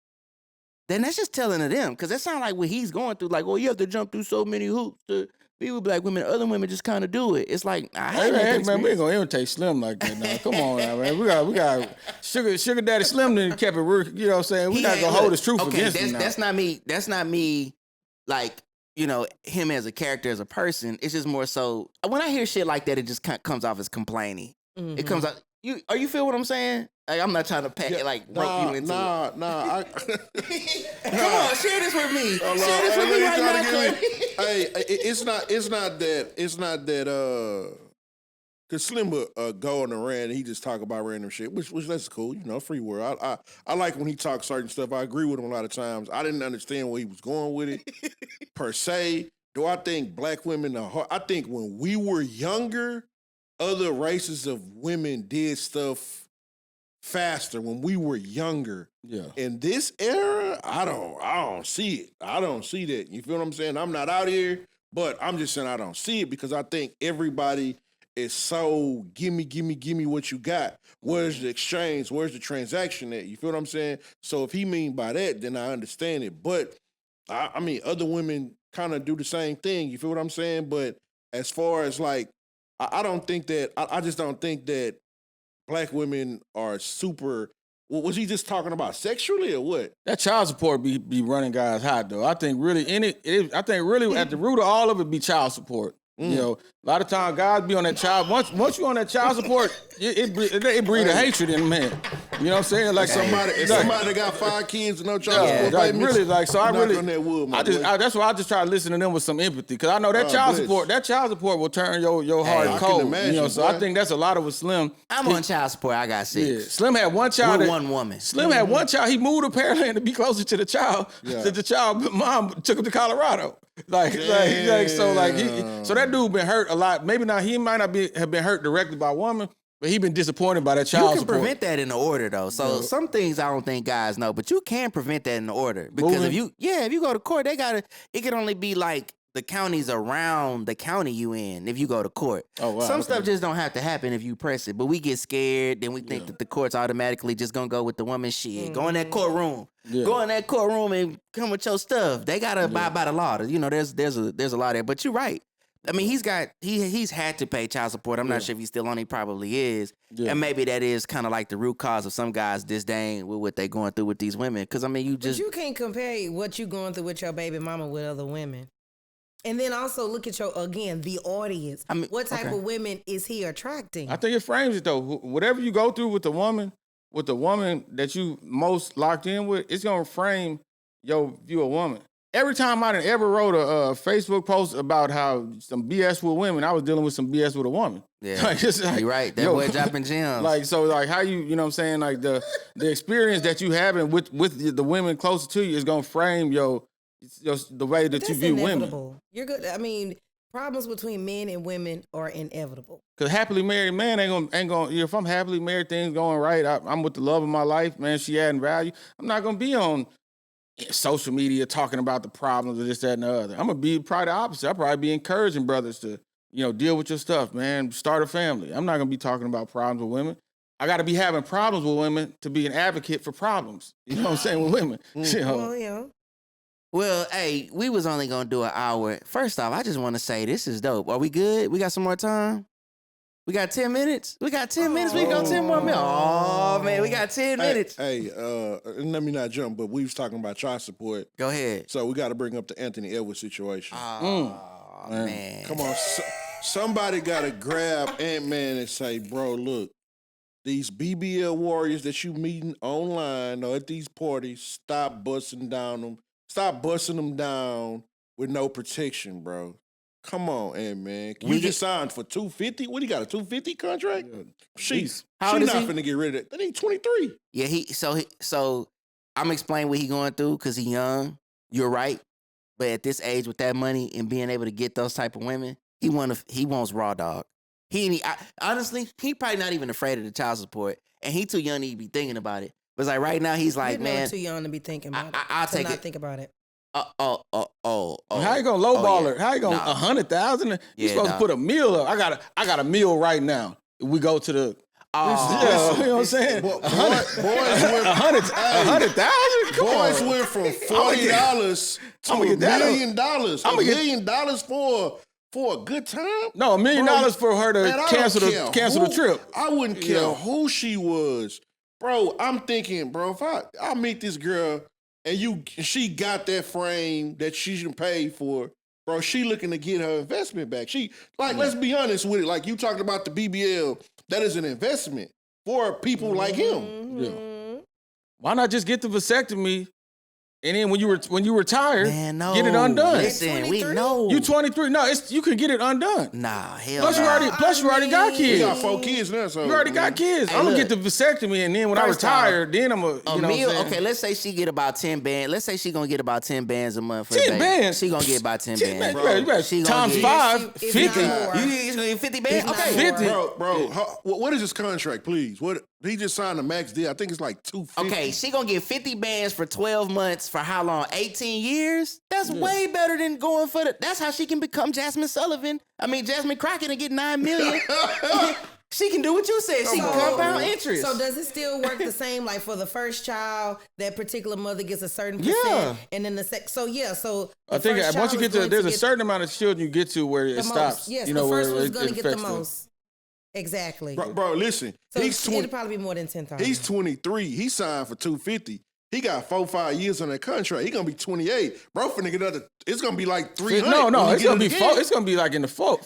then that's just telling of them. Because that sounds like what he's going through. Like, oh, you have to jump through so many hoops to be with black women. Other women just kind of do it. It's like, I Hey, ain't man, that man, we ain't experience. gonna imitate Slim like that now. Come on now, man. We got Sugar Daddy Slim then kept it real, you know what I'm saying? We not gonna hold his truth against him now. That's not me, like, you know, him as a character, as a person. It's just more so, when I hear shit like that, it just comes off as complaining. It comes out, you feel what I'm saying? Like, I'm not trying to rope you into it. Nah. Come on, share this with me. Share this with me right now, Clay. Hey, it's not that. Cause Slim would go on a rant and he just talk about random shit, which that's cool, you know, free world. I like when he talks certain stuff. I agree with him a lot of times. I didn't understand where he was going with it per se. Do I think black women are hard? I think when we were younger, other races of women did stuff faster when we were younger. Yeah. In this era, I don't see it. I don't see that. You feel what I'm saying? I'm not out here, but I'm just saying I don't see it because I think everybody is so gimme what you got. Where's the exchange? Where's the transaction at? You feel what I'm saying? So if he mean by that, then I understand it. But I mean, other women kind of do the same thing. You feel what I'm saying? But as far as like, I don't think that, I just don't think that black women are super. Was he just talking about sexually or what? That child support be running guys hot though. I think really I think really at the root of all of it be child support. You know, a lot of times guys be on that child. Once you on that child support, it breed a hatred in men. You know what I'm saying? Like Somebody that got 5 kids and no child support like payments, really, like so. I knock really, on that wood, my I just, boy. that's why I just try to listen to them with some empathy because I know that child support will turn your heart I can cold. imagine, You know, so boy. I think that's a lot of what Slim. I'm on child support. I got 6. Yeah, Slim had one child. With one woman. Slim had one child. He moved to Pearland to be closer to the child. Yeah. That the child mom took him to Colorado. So that dude been hurt a lot. Maybe not. He might not have been hurt directly by a woman, but he been disappointed by that child You can support. prevent that in the order though. So some things I don't think guys know, but you can prevent that in the order because Moving. if you go to court, it can only be like the counties around the county you in if you go to court. Oh, wow, Some okay. stuff just don't have to happen if you press it, but we get scared, then we think that the court's automatically just gonna go with the woman's shit. Go in that courtroom. Yeah. Go in that courtroom and come with your stuff. They gotta abide by the law. You know, there's a lot there. But you're right. I mean, he's had to pay child support. I'm not sure if he's still on. He probably is. Yeah. And maybe that is kind of like the root cause of some guys' disdain with what they going through with these women. Because I mean, But you can't compare what you going through with your baby mama with other women. And then also look at the audience. I mean, what type okay. of women is he attracting? I think it frames it though. Whatever you go through with the woman that you most locked in with, it's gonna frame your view of woman. Every time I done ever wrote a Facebook post about how some BS with women, I was dealing with some BS with a woman. Yeah, Like, it's like, you're right. That yo, boy dropping gems. Like so, like how you know what I'm saying, like the experience that you having with the women closer to you is gonna frame the way that That's you view inevitable. women. You're good. I mean, problems between men and women are inevitable. Cause happily married man ain't gonna. If I'm happily married, things going right. I'm with the love of my life, man. She adding value. I'm not gonna be on social media talking about the problems of this, that, and the other. I'm gonna be probably the opposite. I'll probably be encouraging brothers to, deal with your stuff, man. Start a family. I'm not gonna be talking about problems with women. I got to be having problems with women to be an advocate for problems. You know what I'm saying with women. Well, yeah. Well, hey, we was only gonna do an hour. First off, I just want to say this is dope. Are we good? We got some more time? We got 10 minutes? We got 10 minutes. We go 10 more minutes. Oh, man, we got 10 minutes. Hey, let me not jump, but we was talking about child support. Go ahead. So we got to bring up the Anthony Edwards situation. Oh, man. Come on. Somebody got to grab Ant-Man and say, bro, look, these BBL warriors that you meeting online or at these parties, stop busting them down with no protection, bro. Come on, Ant-Man. You just signed for $250? What, he got a $250 contract? She's How old is not he? finna get rid of that. That ain't 23. Yeah, so I'm explaining what he going through because he young. You're right. But at this age with that money and being able to get those type of women, he wants raw dog. Honestly, he probably not even afraid of the child support. And he too young to be thinking about it. But it's like right now he's like, You're never man, too young to be thinking about it. I'll take it. Think about it. How you gonna lowball her? How you gonna 100,000? You supposed to put a meal up. I got a meal right now. We go to the. Oh, you know what I'm saying? Boys went 100,000. Boys went from $40 to $1 million. $1 million for a good time? No, $1 million for her to Man, I cancel don't care the who- trip. I wouldn't care Yeah. who she was. Bro, I'm thinking, bro, if I meet this girl and she got that frame that she should pay for, bro, she looking to get her investment back. Let's be honest with it. Like you talked about the BBL, that is an investment for people like him. Yeah. Why not just get the vasectomy, and then when you retire, Man, no. get it undone? Listen, we 23? know. You 23? No, you can get it undone. Nah, hell Plus, no. you already got He kids. got 4 kids now, so You already got kids. Hey, I'm gonna look. get the vasectomy, and then when First I retire, off, then I'm gonna. A meal, okay, let's say she get about 10 bands. Let's say she gonna get about 10 bands a month for 10 the baby. bands? She gonna get about 10 10 bands. bands, you better She gonna times get- 5, If not 50. more. You gonna get 50 bands? If not Okay. more. 50. What is his contract, please? What he just signed a max deal. I think it's like $250. Okay, she gonna get 50 bands for 12 months for how long? 18 years? That's way better than going for the. That's how she can become Jasmine Crockett and get 9 million. She can do what you said. She can compound interest. So does it still work the same? Like for the first child, that particular mother gets a certain Yeah. percent, and then the second. So yeah, so I think once you get to, there's a certain amount of children you get to where it the stops. most. Yes, you know, the first where one's it going to get the affects most. Exactly. Bro, listen. So He's 20. it'll probably be more than 10,000. He's 23. He signed for $250. He got 4-5 years on that contract. He gonna be 28. Bro, finna get another. It's gonna be like 300. No, when he it's get gonna it be again. it's gonna be like in the four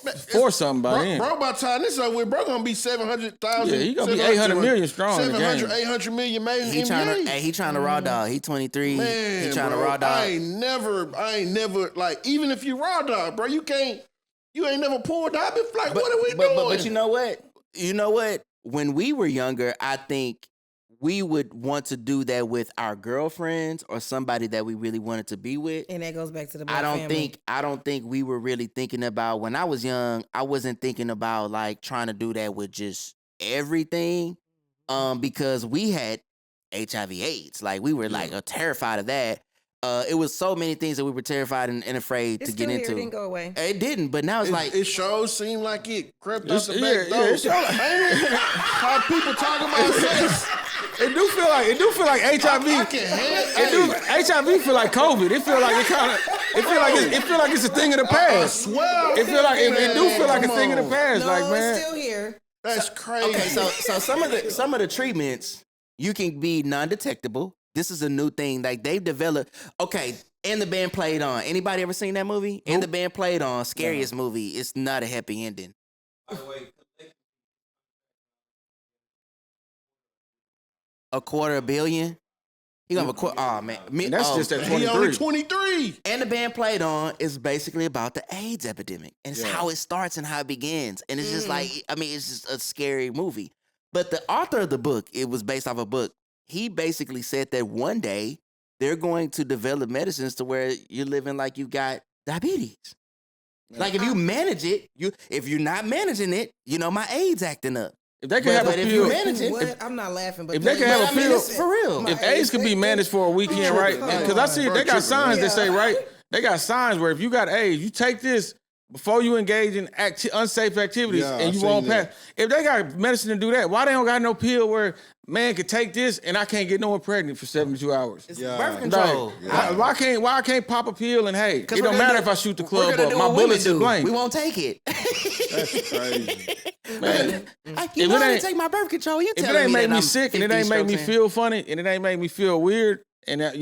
something by then. Bro, by the time this over with, bro, gonna be 700,000. Yeah, he gonna be 800 million strong in the 700, game. 800 million made he in trying NBA. to, he trying to raw dog. He 23. Man, he trying bro, to raw dog. I ain't never like, even if you raw dog, bro, you ain't never pulled out. Like, what are we doing? But you know what? You know what? When we were younger, I think we would want to do that with our girlfriends or somebody that we really wanted to be with. and that goes back to the I black family. don't think we were really thinking about, when I was young, I wasn't thinking about like trying to do that with just everything. Because we had HIV/AIDS. Like we were like terrified of that. It was so many things that we were terrified and afraid It's to get still here. into. It didn't go away. It didn't, but now it's like it sure seemed like it crept out It's- the yeah, back door. yeah, it sure- Ain't it? How people talk about sex. It do feel like HIV. I can handle HIV feel like COVID. It feel like it feel like it's a thing of the I past. swear. It feel like it do feel like a Come thing of the on. past. No, Like it's man, still here. That's crazy. okay, so some of the treatments you can be non-detectable. This is a new thing. Like they've developed. Okay, And the Band Played On. Anybody ever seen that movie? And the Band Played On. Scariest movie. It's not a happy ending. $250 million. You gonna have a quarter? Oh man, and that's just at He only 23. 23. And the Band Played On is basically about the AIDS epidemic. And it's how it starts and how it begins. And it's just like, I mean, it's just a scary movie. But the author of the book, it was based off a book. He basically said that one day they're going to develop medicines to where you're living like you got diabetes. Like if you manage it, if you're not managing it, my AIDS acting up. If they could have a But if you pill, manage it, What? I'm not laughing, but if they could have I a mean, pill, it's for real. if AIDS could be managed for a weekend, right? Because I see they got signs that say, right? They got signs where if you got AIDS, you take this before you engage in unsafe activities, Yeah, and I you seen won't pass. that. If they got medicine to do that, why they don't got no pill where man could take this and I can't get no one pregnant for 72 hours? Yeah. Birth control. Like, why I can't pop a pill and hey, it we're don't gonna matter do- if I shoot the we're club gonna up. do My what women bullets is do. blank. We won't take it. That's crazy. Man, You If know it I ain't- take my birth control. You if telling it ain't me make that me I'm sick and it 50 ain't make me strokes in. feel funny and it ain't make me feel weird and that, as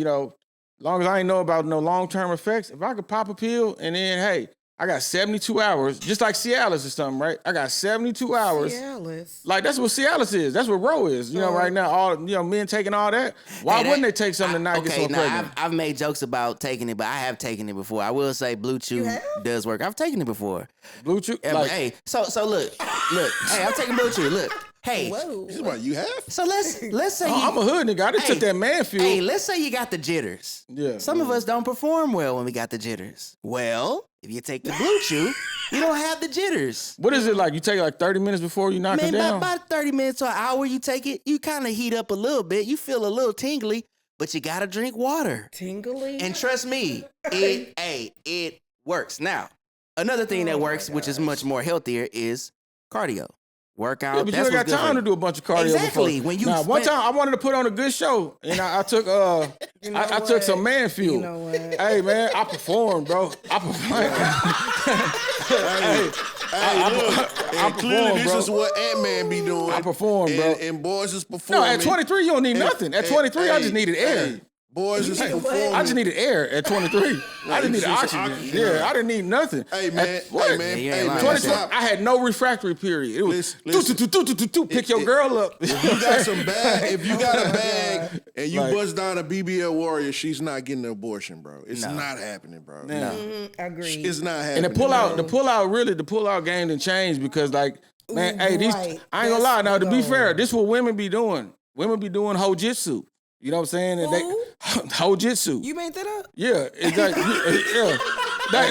long as I ain't know about no long-term effects, if I could pop a pill and then, hey, I got 72 hours, just like Cialis or something, right? I got 72 hours. Cialis. Like, that's what Cialis is. That's what Roe is. Right now, all men taking all that. Why Hey, wouldn't they take something to not get okay, someone now pregnant? I've made jokes about taking it, but I have taken it before. I will say Blue Chew have? does work. I've taken it before. Blue Chew? Yeah, but hey, so look. Hey, I'm taking Blue Chew. Look, hey, Whoa. This is what you have? so let's say I'm a hood nigga. I just took that man fuel. Hey, let's say you got the jitters. Yeah. Some of us don't perform well when we got the jitters. Well, if you take the Blue Chew, you don't have the jitters. What is it like? You take it like 30 minutes before you knock Man, it down? about 30 minutes to an hour you take it, you kind of heat up a little bit. You feel a little tingly, but you got to drink water. Tingly. And trust me, it works. Now, another thing that works, which is much more healthier, is cardio. Workout. Yeah, but you That's ain't got what's good for time you. to do a bunch of cardio Exactly. before. When you Now, one spend- time I wanted to put on a good show, and I took You know I took what? some man fuel. You know what? Hey man, I performed, bro. I performed. Look, and clearly this is what Ant-Man be doing. I perform, bro. And boys is performing. No, at 23, you don't need nothing. At 23, I just needed air. Boys is performing. I just needed air at 23. I just needed oxygen. Yeah, I didn't need nothing. Hey, man. What? Hey, man. 23, I had no refractory period. It was pick your girl up. If you got some bag, if you got a bag and you bust down a BBL warrior, she's not getting an abortion, bro. It's not happening, bro. No. Agreed. It's not happening. And the pull out game didn't change because like, man, hey, these right. I ain't gonna lie. Now to be fair, this is what women be doing. Women be doing hojitsu. You know what I'm saying? And Who? hojitsu. You made that up? Yeah, exactly. Yeah.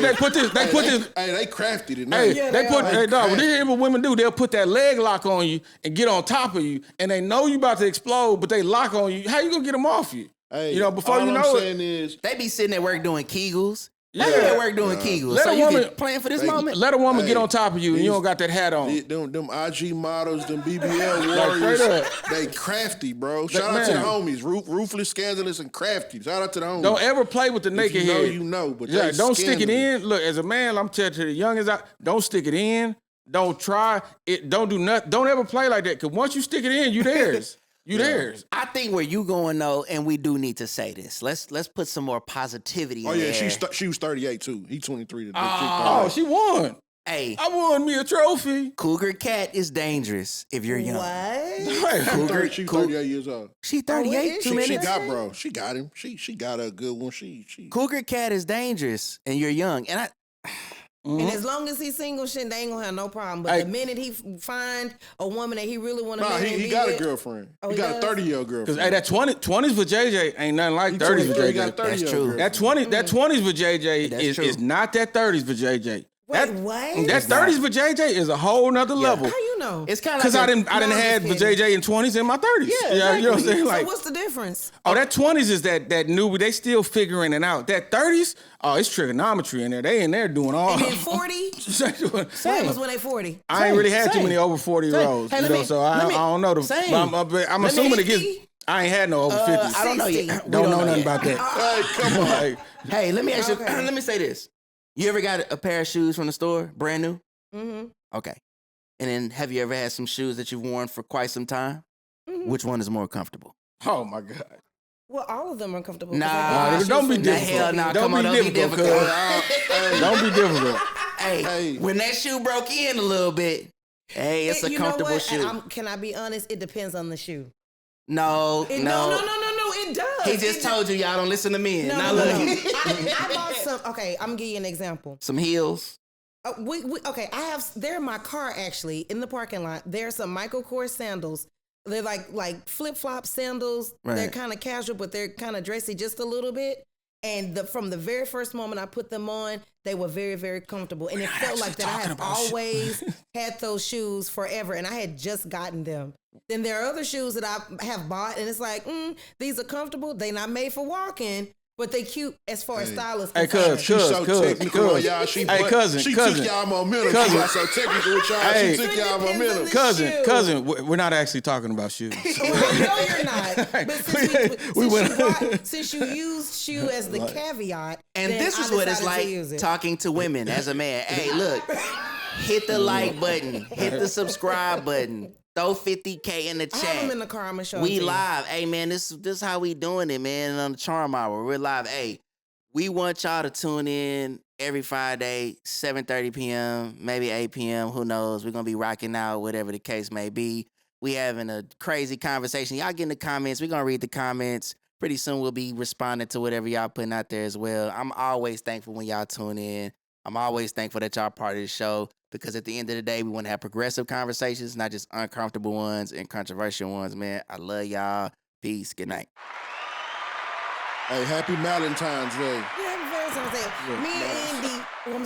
They put this. Hey, they crafty tonight. Hey, what they hear what women do, they'll put that leg lock on you and get on top of you, and they know you about to explode, but they lock on you. How you gonna get them off you? Hey, you know, before you know all I'm it. saying is, They be sitting at work doing Kegels. Yeah. They be at work doing Kegels. Let So a you woman- can plan for this moment. Let a woman Hey, get on top of you, and you these- don't got that hat on. them IG models, them BBL straight warriors, up. they crafty, bro. Shout out to the man. homies, ruthless, scandalous, and crafty. Shout out to the homies. Don't ever play with the If naked you know, head. you know, but Yeah, they don't stick it scandalous. in. Look, as a man, I'm telling you, the youngest out, don't stick it in. Don't try it. Don't do nothing. Don't ever play like that. Cause once you stick it in, you theirs. You theirs. I think where you going though, and we do need to say this. Let's put some more positivity Oh in yeah, there. she was 38 too. He 23. Oh, she won. Hey, I won me a trophy. Cougar Cat is dangerous if you're young. What? Right. She's 38 years old. She Oh, what 38, is 2 she? minutes. She got bro. She got him. She got a good one. She Cougar Cat is dangerous and you're young. And And as long as he's single, shit, they ain't gonna have no problem. But Hey. the minute he find a woman that he really want to Nah, marry, and he be got a with- girlfriend. Oh, he he got a does? 30-year-old Cause girlfriend. hey, that 20s for JJ ain't nothing like 30s for 23, he JJ. got a 30-year-old That's true. girlfriend. That 20s for JJ That's is true. not that 30s for JJ. Wait, that, what? That 30s for JJ is a whole nother level. How you know? it's kind of Cause like I didn't I'm had just for kidding. JJ in 20s in my 30s. Yeah, You know what I'm saying? So Like, what's the difference? oh, that 20s is that new, they still figuring it out. That 30s, oh, it's trigonometry in there. They in there doing all. And then 40? When was when they 40? I ain't really had too Same. many over 40-year-olds, Hey, you let know, me- so I let me- don't know. Same. I'm assuming it gets. 50? I ain't had no over 50s. I don't know 60. yet. We don't know nothing yet. about that. Hey, come on. Like, Hey, let me ask you. Okay. Let me say this. You ever got a pair of shoes from the store, brand new? Mm-hmm. Okay. And then have you ever had some shoes that you've worn for quite some time? Mhm. Which one is more comfortable? oh my God. Well, all of them are comfortable. 'cause Nah, I got Nah, shoes don't be from difficult. Hell nah, Don't come be on, don't be difficult, difficult. Hey, Don't be difficult. Hey, Hey. when that shoe broke in a little bit, hey, it's a You know comfortable what? shoe. And can I be honest? It depends on the shoe. No, No, no. it does. He just told you y'all don't listen to men. No, Now no, look, no. I bought some. Okay, I'm gonna give you an example. some heels. Okay, they're in my car actually in the parking lot. There are some Michael Kors sandals. They're like flip flop sandals. They're Right. kind of casual, but they're kind of dressy just a little bit. And from the very first moment I put them on, they were very, very comfortable. And it felt like that I have always had those shoes forever, and I had just gotten them. Then there are other shoes that I have bought, and it's like, these are comfortable. They're not made for walking, but they cute as far as style is Hey, concerned. She's so technical on y'all. She cousin. took y'all momentum. Cousin. She got so technical with y'all. Hey. She took y'all Depends on momentum. the Cousin, we're not actually talking about shoes. Well, no, you're not. But We since you used shoe as the caveat, And then this I is what it's decided to use like it. talking to women as a man. Hey, look, hit the like button, hit the subscribe button, throw 50K in the I have them in chat. the car. I'm gonna show We them to you. live. Hey, man, this how we doing it, man. On the Charm Hour, we're live. Hey, we want y'all to tune in every Friday, 7:30 p.m., maybe 8 p.m. Who knows? We're going to be rocking out, whatever the case may be. We having a crazy conversation. Y'all get in the comments. We're going to read the comments. Pretty soon we'll be responding to whatever y'all putting out there as well. I'm always thankful when y'all tune in. I'm always thankful that y'all part of the show because at the end of the day, we want to have progressive conversations, not just uncomfortable ones and controversial ones, man. I love y'all. Peace. Good night. Hey, happy Valentine's Day. Yeah, happy Valentine's Day. Me and Andy. Oh, I'm sorry.